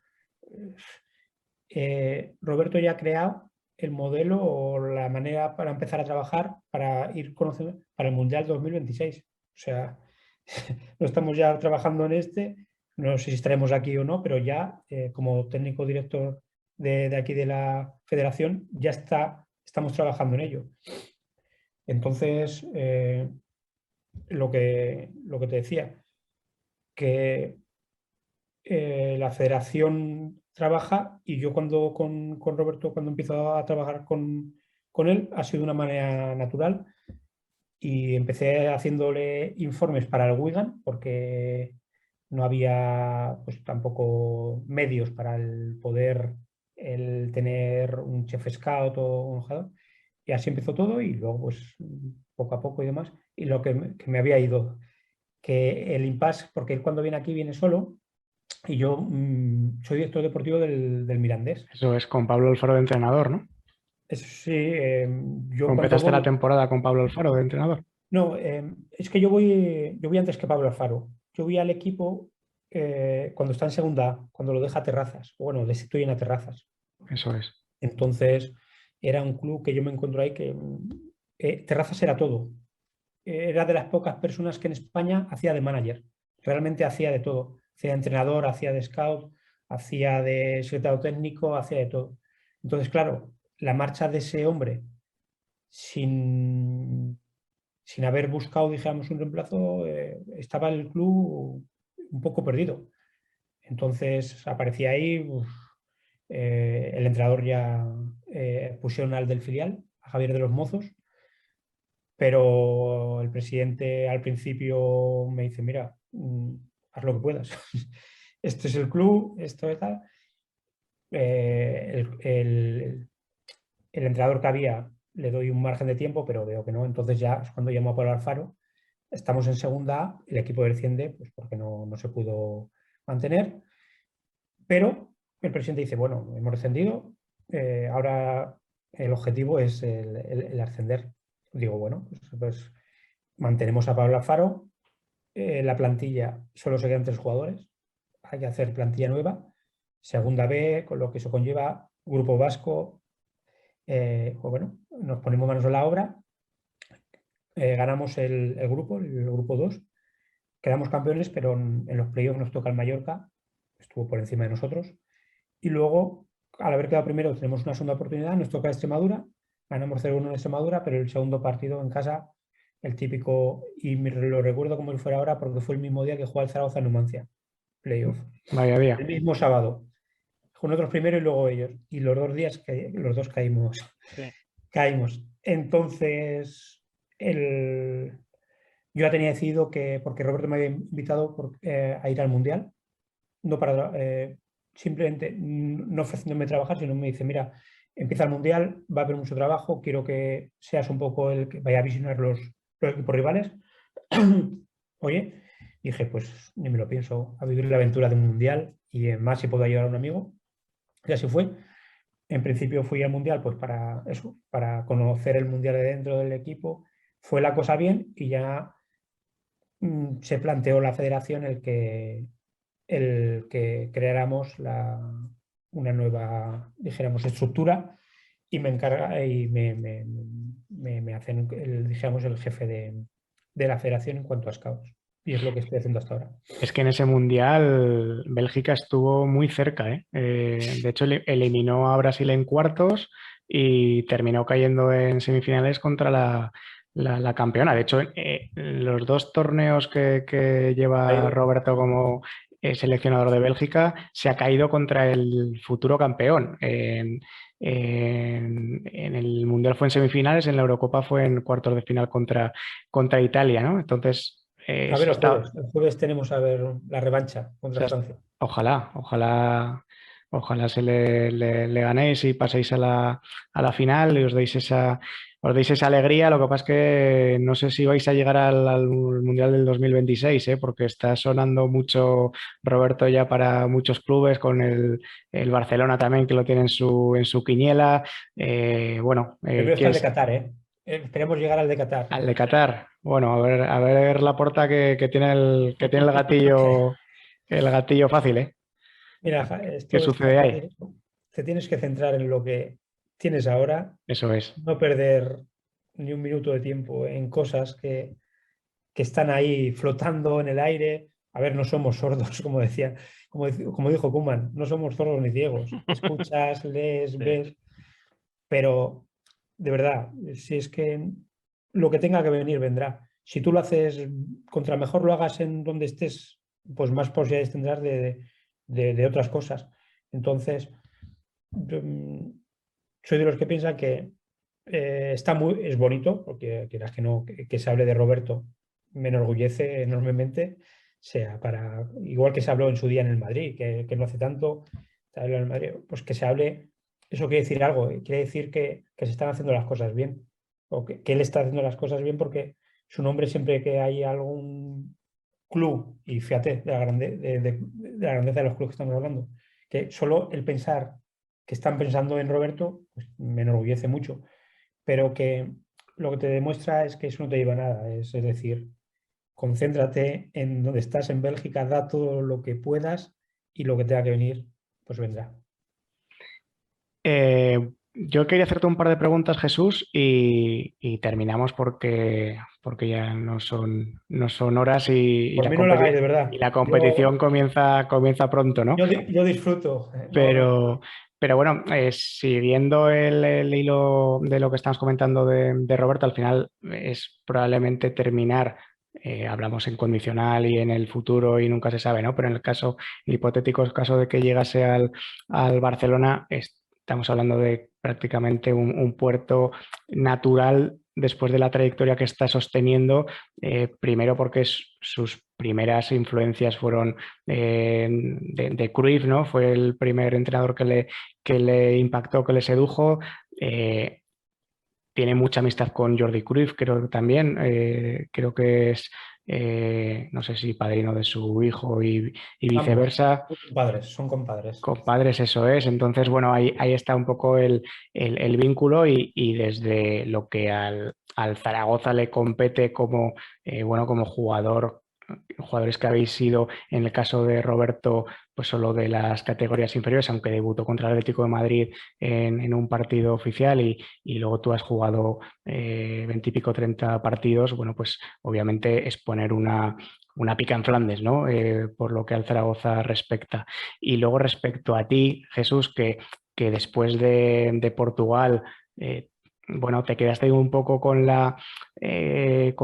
Roberto ya ha creado el modelo o la manera para empezar a trabajar para ir conociendo para el Mundial 2026. O sea, no estamos ya trabajando en no sé si estaremos aquí o no, pero ya como técnico director de aquí de la federación ya estamos trabajando en ello. Entonces, lo que te decía, que la federación trabaja y yo con Roberto, cuando empiezo a trabajar con él, ha sido de una manera natural y empecé haciéndole informes para el Wigan porque no había pues tampoco medios para el poder el tener un chef scout o un jugador. Y así empezó todo y luego pues poco a poco y demás. Y lo que me había ido, que el impasse, porque él cuando viene aquí viene solo y yo soy director deportivo del Mirandés. Eso es con Pablo Alfaro de entrenador, ¿no? Eso sí, yo ¿O cuando empezaste la voy... temporada con Pablo Alfaro de entrenador? No, es que yo voy antes que Pablo Alfaro. Yo voy al equipo cuando está en segunda A, cuando lo deja a Terrazas. O bueno, le sustituyen a Terrazas. Eso es. Entonces, era un club que yo me encuentro ahí que Terrazas era todo. Era de las pocas personas que en España hacía de manager. Realmente hacía de todo. Hacía de entrenador, hacía de scout, hacía de secretario técnico, hacía de todo. Entonces, claro, la marcha de ese hombre sin haber buscado, digamos, un reemplazo, estaba el club un poco perdido. Entonces aparecía ahí, el entrenador ya pusieron al del filial, a Javier de los Mozos, pero el presidente al principio me dice, mira, haz lo que puedas. Este es el club, esto es tal. El entrenador que había le doy un margen de tiempo, pero veo que no. Entonces ya es cuando llamo a Pablo Alfaro. Estamos en segunda A, el equipo desciende pues porque no se pudo mantener. Pero el presidente dice, bueno, hemos descendido, ahora el objetivo es el ascender. Digo, bueno, pues mantenemos a Pablo Alfaro, la plantilla solo se quedan 3 jugadores, hay que hacer plantilla nueva, segunda B, con lo que eso conlleva, grupo vasco, pues bueno, nos ponemos manos a la obra, ganamos el grupo 2, quedamos campeones, pero en los playoffs nos toca el Mallorca, estuvo por encima de nosotros, y luego, al haber quedado primero, tenemos una segunda oportunidad, nos toca Extremadura, ganamos 0-1 en Extremadura, pero el segundo partido en casa, el típico, y lo recuerdo como si fuera ahora, porque fue el mismo día que jugó el Zaragoza en Numancia, playoff. Vaya día. El mismo sábado. Con nosotros primero y luego ellos. Y los 2 días que los dos caímos. Sí. Caímos. Entonces, yo ya tenía decidido que, porque Roberto me había invitado a ir al Mundial, no para simplemente no ofreciéndome trabajar, sino me dice, mira, empieza el Mundial, va a haber mucho trabajo, quiero que seas un poco el que vaya a visionar los equipos rivales. Oye, dije, pues ni me lo pienso, a vivir la aventura de un Mundial y más si puedo ayudar a un amigo. Y así fue. En principio fui al Mundial pues para eso, para conocer el Mundial de dentro del equipo. Fue la cosa bien y ya se planteó la federación el que creáramos una nueva, dijéramos, estructura y me encarga y me hacen dijéramos, el jefe de la federación en cuanto a scouts. Y es lo que estoy haciendo hasta ahora. Es que en ese mundial Bélgica estuvo muy cerca, ¿eh? De hecho, eliminó a Brasil en cuartos y terminó cayendo en semifinales contra la campeona. De hecho, los 2 torneos que lleva Roberto como seleccionador de Bélgica, se ha caído contra el futuro campeón. En el Mundial fue en semifinales, en la Eurocopa fue en cuartos de final contra Italia, ¿no? Entonces, a ver, el jueves tenemos a ver la revancha contra Francia. Ojalá se le ganéis y paséis a la final y os deis esa alegría. Lo que pasa es que no sé si vais a llegar al Mundial del 2026, porque está sonando mucho Roberto ya para muchos clubes, con el Barcelona también, que lo tiene en su quiniela. Primero está el de Qatar, esperemos llegar al de Qatar. Al de Qatar. Bueno, a ver la porta que tiene el gatillo fácil, ¿eh? Mira, ¿Qué sucede ahí? Te tienes que centrar en lo que tienes ahora. Eso es. No perder ni un minuto de tiempo en cosas que están ahí flotando en el aire. A ver, no somos sordos, como dijo Koeman, no somos sordos ni ciegos. Escuchas, lees, ves, pero de verdad, si es que lo que tenga que venir vendrá. Si tú lo haces, contra mejor lo hagas en donde estés, pues más posibilidades tendrás de otras cosas. Entonces, soy de los que piensan que es bonito, porque quieras que no, que se hable de Roberto me enorgullece enormemente, igual que se habló en su día en el Madrid, que no hace tanto, se habló en el Madrid, pues que se hable, eso quiere decir algo, quiere decir que se están haciendo las cosas bien, o que él está haciendo las cosas bien porque su nombre siempre que hay algún club, y fíjate de la grandeza de los clubes que estamos hablando, que solo el pensar que están pensando en Roberto, pues me enorgullece mucho, pero que lo que te demuestra es que eso no te lleva a nada, es decir, concéntrate en donde estás en Bélgica, da todo lo que puedas y lo que tenga que venir, pues vendrá. Yo quería hacerte un par de preguntas, Jesús, y terminamos porque ya no son horas y Por la mí no lo hagáis, de y verdad. la competición comienza pronto, ¿no? Yo disfruto. Pero bueno, siguiendo el hilo de lo que estamos comentando de Roberto, al final es probablemente terminar, hablamos en condicional y en el futuro y nunca se sabe, ¿no? Pero en el hipotético caso de que llegase al Barcelona, estamos hablando de prácticamente un puerto natural después de la trayectoria que está sosteniendo, primero porque sus primeras influencias fueron de Cruyff, ¿no? Fue el primer entrenador que le impactó, que le sedujo. Tiene mucha amistad con Jordi Cruyff, creo que también. Creo que es, no sé si padrino de su hijo y Ambos viceversa. son compadres. Compadres, eso es. Entonces, bueno, ahí está un poco el vínculo y desde lo que al Zaragoza le compete como, bueno, como jugador, jugadores que habéis sido, en el caso de Roberto, pues solo de las categorías inferiores, aunque debutó contra el Atlético de Madrid en un partido oficial y luego tú has jugado 20 y pico, 30 partidos, bueno, pues obviamente es poner una pica en Flandes, ¿no? Por lo que al Zaragoza respecta. Y luego respecto a ti, Jesús, que después de Portugal, bueno, te quedaste un poco con el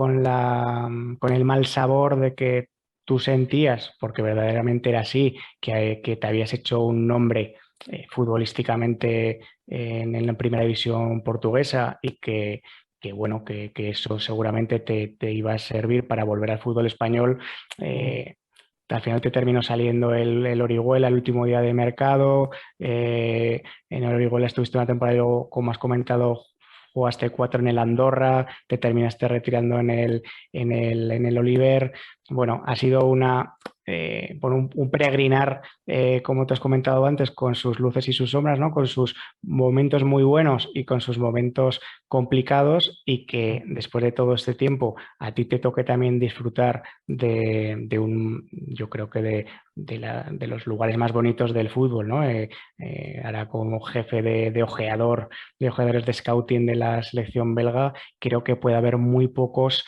mal sabor de que tú sentías, porque verdaderamente era así, que te habías hecho un nombre futbolísticamente en la primera división portuguesa y bueno, que eso seguramente te iba a servir para volver al fútbol español. Al final te terminó saliendo el Orihuela el último día de mercado. En el Orihuela estuviste una temporada y luego, como has comentado, jugaste 4 en el Andorra, te terminaste retirando en el Oliver. Bueno, ha sido por un peregrinar, como te has comentado antes, con sus luces y sus sombras, ¿no? Con sus momentos muy buenos y con sus momentos complicados, y que después de todo este tiempo a ti te toque también disfrutar yo creo que de los lugares más bonitos del fútbol, ¿no? Ahora como jefe de ojeadores de scouting de la selección belga, creo que puede haber muy pocos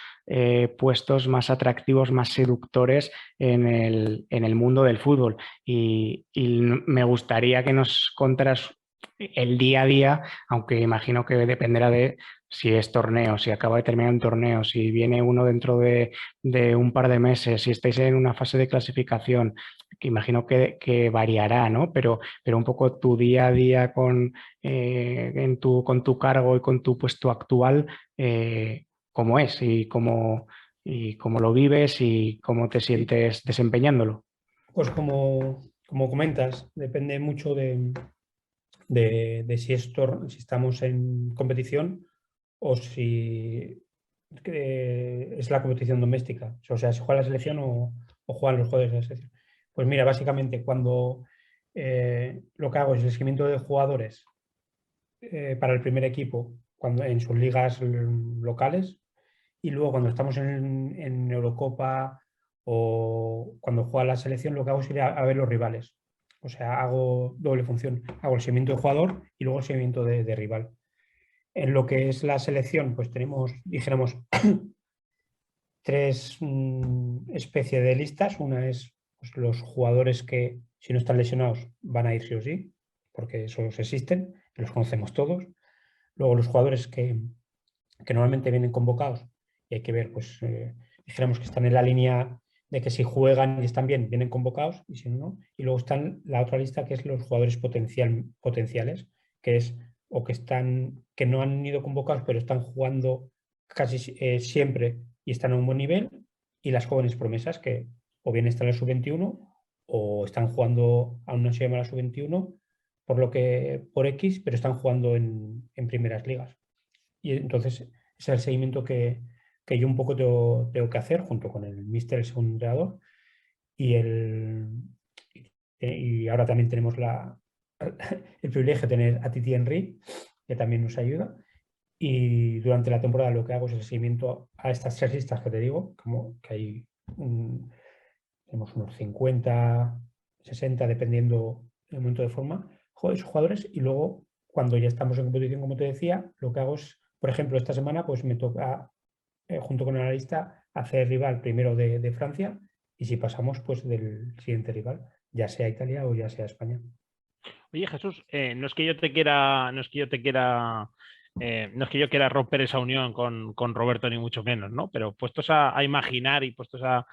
puestos más atractivos, más seductores en el mundo del fútbol. Y me gustaría que nos contaras el día a día, aunque imagino que dependerá de si es torneo, si acaba de terminar un torneo, si viene uno dentro de un par de meses, si estáis en una fase de clasificación, que imagino que variará, ¿no? Pero un poco tu día a día con tu cargo y con tu puesto actual, cómo es y cómo lo vives y cómo te sientes desempeñándolo. Pues como comentas, depende mucho de si estamos en competición o si es la competición doméstica. O sea, si juega la selección o juegan los jugadores de la selección. Pues mira, básicamente cuando lo que hago es el seguimiento de jugadores para el primer equipo en sus ligas locales, y luego cuando estamos en Eurocopa o cuando juega la selección, lo que hago es ir a ver los rivales. O sea, hago doble función. Hago el seguimiento de jugador y luego el seguimiento de rival. En lo que es la selección, pues tenemos, dijéramos, tres especies de listas. Una es pues, los jugadores que, si no están lesionados, van a ir sí o sí, porque esos existen, los conocemos todos. Luego los jugadores que normalmente vienen convocados y hay que ver, pues dijéramos que están en la línea de que si juegan y están bien, vienen convocados, y si no, no. Y luego están la otra lista, que es los jugadores potenciales, que es o que no han ido convocados, pero están jugando casi siempre y están a un buen nivel, y las jóvenes promesas, que o bien están en la sub-21 o están jugando, aún no se llama la sub-21, por X, pero están jugando en primeras ligas. Y entonces ese es el seguimiento que yo un poco tengo que hacer junto con el míster, el segundo entrenador, y ahora también tenemos el privilegio de tener a Titi Henry, que también nos ayuda. Y durante la temporada lo que hago es el seguimiento a estas 3 listas que te digo, como que hay tenemos unos 50, 60, dependiendo del momento de forma, esos jugadores. Y luego, cuando ya estamos en competición, como te decía, lo que hago es, por ejemplo, esta semana pues me toca, junto con el analista, hacer rival primero de Francia, y si pasamos, pues del siguiente rival, ya sea Italia o ya sea España. Oye, Jesús, no es que yo quiera romper esa unión con Roberto, ni mucho menos, ¿no? Pero puestos a imaginar y puestos a-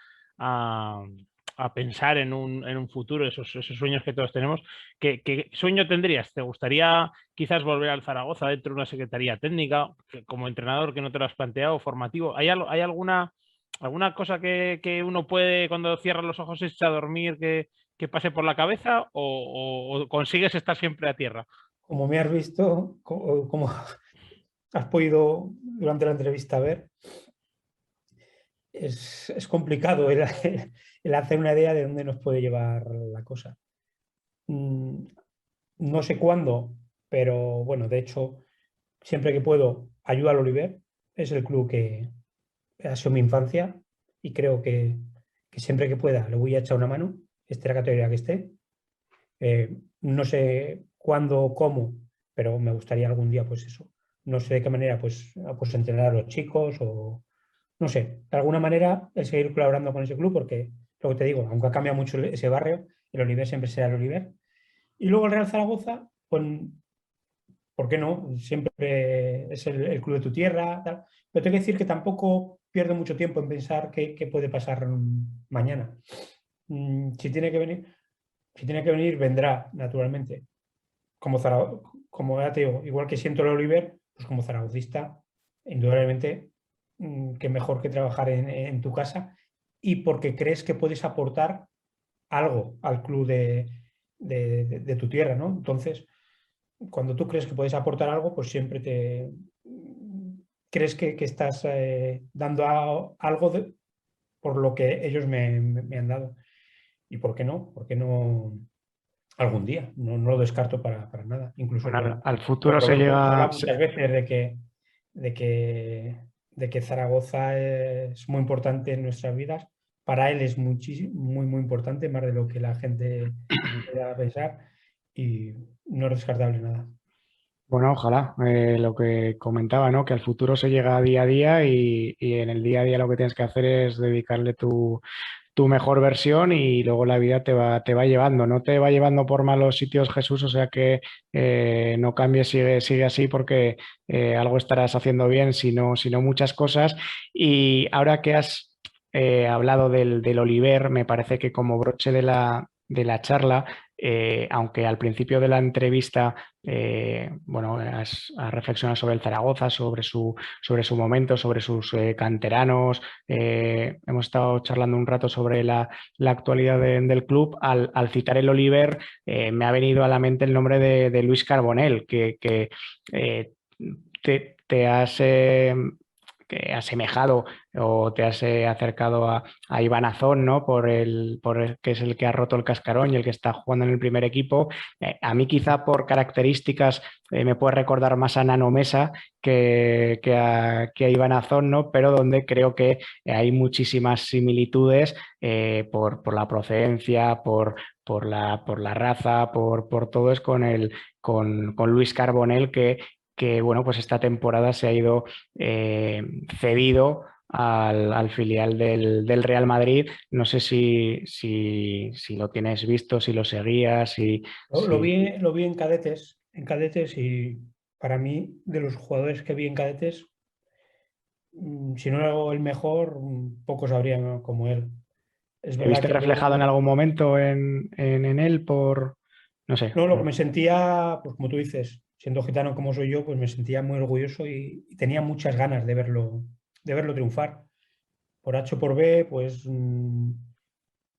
a pensar en un futuro, esos sueños que todos tenemos, ¿qué sueño tendrías? ¿Te gustaría quizás volver al Zaragoza dentro de una secretaría técnica, como entrenador, que no te lo has planteado, formativo? ¿Hay alguna cosa que uno puede, cuando cierra los ojos, se echa a dormir, que pase por la cabeza, o consigues estar siempre a tierra? Como me has visto, como has podido durante la entrevista ver, es complicado el hacer una idea de dónde nos puede llevar la cosa. No sé cuándo, pero bueno, de hecho, siempre que puedo, ayuda al Oliver. Es el club que ha sido mi infancia, y creo que siempre que pueda le voy a echar una mano, esté la categoría que esté. No sé cuándo o cómo, pero me gustaría algún día, pues eso. No sé de qué manera, pues entrenar a los chicos, o no sé, de alguna manera el seguir colaborando con ese club, porque lo que te digo, aunque ha cambiado mucho ese barrio, el Oliver siempre será el Oliver. Y luego el Real Zaragoza, pues, ¿por qué no? Siempre es el club de tu tierra, tal. Pero tengo que decir que tampoco pierdo mucho tiempo en pensar qué puede pasar mañana. Si tiene que venir, vendrá, naturalmente. Como ya te digo, igual que siento el Oliver, pues como zaragocista, indudablemente, que mejor que trabajar en tu casa, y porque crees que puedes aportar algo al club de tu tierra, ¿no? Entonces, cuando tú crees que puedes aportar algo, pues siempre crees que estás dando algo por lo que ellos me han dado. ¿Y por qué no? ¿Por qué no algún día? No lo descarto para nada. Incluso Bueno, al con futuro se Roberto hemos llega. hablado muchas veces de que, de que Zaragoza es muy importante en nuestras vidas. Para él es muy importante, más de lo que la gente pueda pensar, y no es descartable nada. Bueno, ojalá, lo que comentaba, ¿no? Que al futuro se llega día a día y en el día a día lo que tienes que hacer es dedicarle tu mejor versión y luego la vida te va llevando, no te va llevando por malos sitios, Jesús, o sea que no cambies, sigue así porque algo estarás haciendo bien, sino muchas cosas. Y ahora que has hablado del Oliver, me parece que como broche de la charla, aunque al principio de la entrevista, bueno, has reflexionado sobre el Zaragoza, sobre su momento, sobre sus canteranos, hemos estado charlando un rato sobre la actualidad del club. Al citar el Oliver, me ha venido a la mente el nombre de Luis Carbonell, que te has que asemejado o te has acercado a Iván Azón, ¿no? Que es el que ha roto el cascarón y el que está jugando en el primer equipo. A mí quizá por características me puede recordar más a Nano Mesa que a Iván Azón, ¿no? Pero donde creo que hay muchísimas similitudes por la procedencia, por la raza, por todo, es con Luis Carbonell, que bueno, pues esta temporada se ha ido cedido al filial del Real Madrid. No sé si lo tienes visto, si lo seguías, Lo vi en cadetes, y para mí, de los jugadores que vi en cadetes, si no era el mejor, pocos habrían como él. Es ¿Te verdad viste que reflejado en luego, algún momento en él por, no sé? no, lo que me sentía, pues como tú dices, siendo gitano como soy yo, pues me sentía muy orgulloso y tenía muchas ganas de verlo triunfar. Por H o por B, pues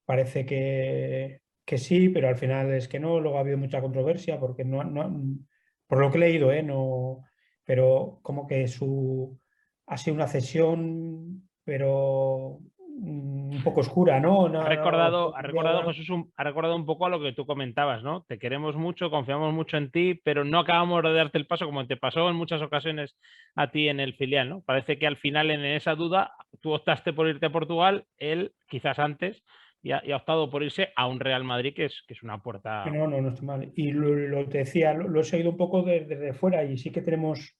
parece que sí, pero al final es que no. Luego ha habido mucha controversia porque por lo que he leído, no, pero como que ha sido una cesión, pero un poco oscura, ¿no? Ha No, no, recordado, ha recordado Jesús, ha recordado un poco a lo que tú comentabas, ¿no? Te queremos mucho, confiamos mucho en ti, pero no acabamos de darte el paso como te pasó en muchas ocasiones a ti en el filial, ¿no? Parece que al final en esa duda tú optaste por irte a Portugal, él quizás antes y ha optado por irse a un Real Madrid que es una puerta. no está mal. Y lo te decía, lo he seguido un poco desde fuera y sí que tenemos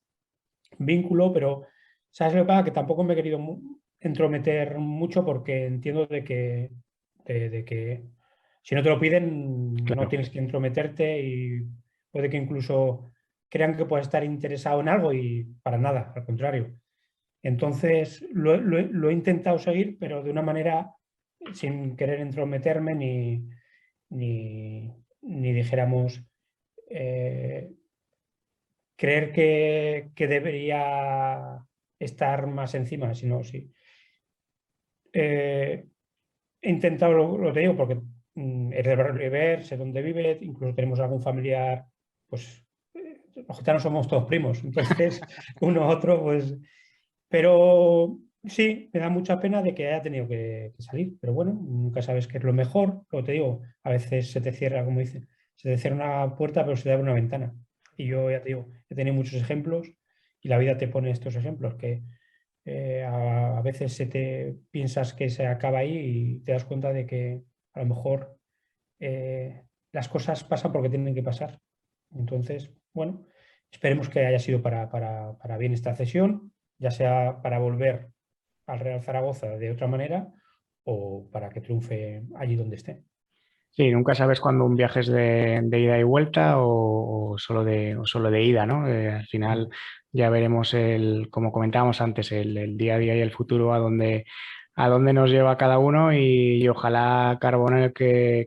vínculo, pero ¿sabes lo que pasa? Que tampoco me he querido entrometer mucho porque entiendo de que si no te lo piden no Claro. tienes que entrometerte y puede que incluso crean que puedes estar interesado en algo y para nada, al contrario. Entonces lo he intentado seguir, pero de una manera sin querer entrometerme ni dijéramos eh, creer que debería estar más encima, sino sí. He intentado, lo te digo, porque es del barrio Oliver, sé dónde vive, incluso tenemos algún familiar, pues los gitanos somos todos primos, entonces uno otro, pues. Pero sí, me da mucha pena de que haya tenido que salir, pero bueno, nunca sabes qué es lo mejor. Lo te digo, a veces se te cierra, como dicen, se te cierra una puerta, pero se te abre una ventana. Y yo ya te digo, he tenido muchos ejemplos y la vida te pone estos ejemplos que a veces piensas que se acaba ahí y te das cuenta de que a lo mejor las cosas pasan porque tienen que pasar. Entonces, bueno, esperemos que haya sido para bien esta cesión, ya sea para volver al Real Zaragoza de otra manera o para que triunfe allí donde esté. Sí, nunca sabes cuándo un viaje es de ida y vuelta o solo de ida, ¿no? Al final ya veremos como comentábamos antes, el día a día y el futuro a dónde nos lleva cada uno y ojalá Carbonell, que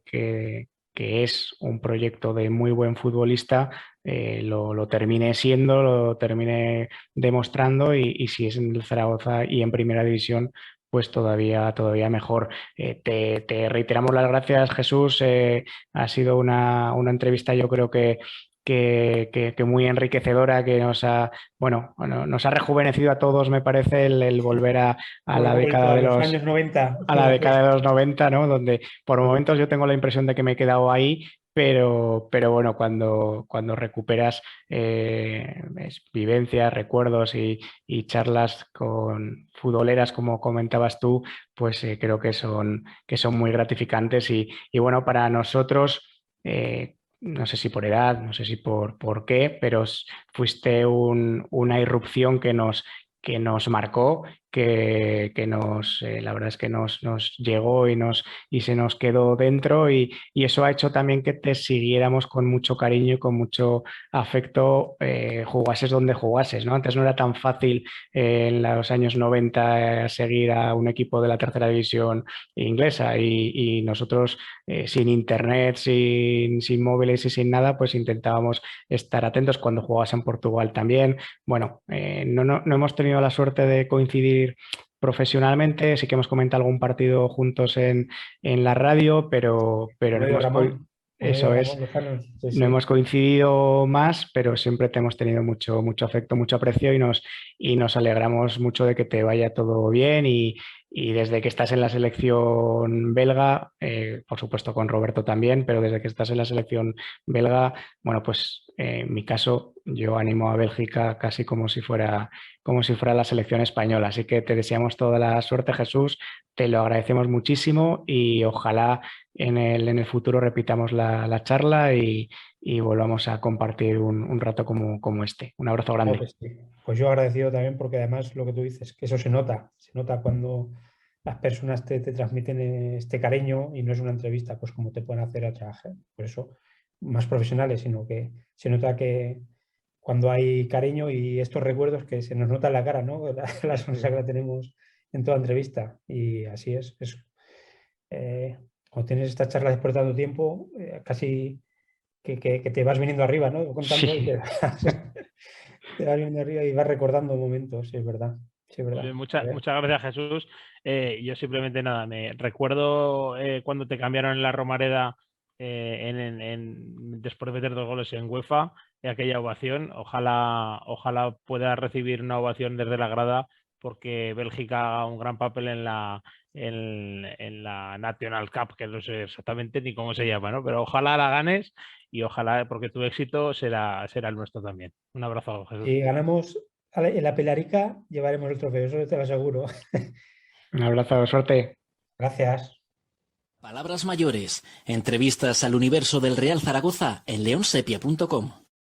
es un proyecto de muy buen futbolista, lo termine siendo, lo termine demostrando y si es en el Zaragoza y en Primera División, pues todavía mejor. Te reiteramos las gracias, Jesús. Ha sido una entrevista, yo creo que muy enriquecedora, que bueno, nos ha rejuvenecido a todos, me parece, el volver a la Hemos vuelto década a de los años 90. a la década de los 90, ¿no? Donde por momentos yo tengo la impresión de que me he quedado ahí, pero bueno, cuando recuperas vivencias, recuerdos y charlas con futboleras, como comentabas tú, pues creo que son muy gratificantes y bueno, para nosotros, no sé si por edad, no sé si por qué, pero fuiste una irrupción que nos marcó, la verdad es que nos llegó y se nos quedó dentro y eso ha hecho también que te siguiéramos con mucho cariño y con mucho afecto, jugases donde jugases, ¿no? Antes no era tan fácil en los años 90 seguir a un equipo de la tercera división inglesa y nosotros sin internet, sin móviles y sin nada, pues intentábamos estar atentos cuando jugabas en Portugal también. Bueno, no hemos tenido la suerte de coincidir profesionalmente, sí que hemos comentado algún partido juntos en la radio, pero Por no medio de Ramón, por medio eso de es, Ramón Lozano. Sí, no hemos sí. coincidido más, pero siempre te hemos tenido mucho afecto, mucho aprecio y nos alegramos mucho de que te vaya todo bien y desde que estás en la selección belga, por supuesto con Roberto también, pero desde que estás en la selección belga, bueno, pues en mi caso yo animo a Bélgica casi como si fuera la selección española. Así que te deseamos toda la suerte, Jesús, te lo agradecemos muchísimo y ojalá en el futuro repitamos la charla y volvamos a compartir un rato como este. Un abrazo No, grande. pues, sí. Pues yo agradecido también porque además lo que tú dices, que eso se nota cuando las personas te transmiten este cariño y no es una entrevista, pues como te pueden hacer a trabajar, por eso, más profesionales, sino que se nota que cuando hay cariño y estos recuerdos que se nos nota en la cara, ¿no? La sonrisa que la tenemos en toda entrevista y así es. cuando tienes estas charlas después de tanto tiempo, casi que te vas viniendo arriba, ¿no? Contando Sí. y te vas viniendo arriba y vas recordando momentos, sí, es verdad. Sí, es Muy verdad. bien, muchas gracias, Jesús. Yo simplemente nada, me recuerdo cuando te cambiaron en la Romareda después de meter 2 goles en UEFA, aquella ovación. Ojalá pueda recibir una ovación desde la grada, porque Bélgica haga un gran papel en la National Cup, que no sé exactamente ni cómo se llama, ¿no? Pero ojalá la ganes y ojalá, porque tu éxito será el nuestro también. Un abrazo, Jesús. Si ganamos en la Pelarica, llevaremos el trofeo, eso te lo aseguro. Un abrazo, suerte. Gracias. Palabras mayores. Entrevistas al universo del Real Zaragoza en leonsepia.com.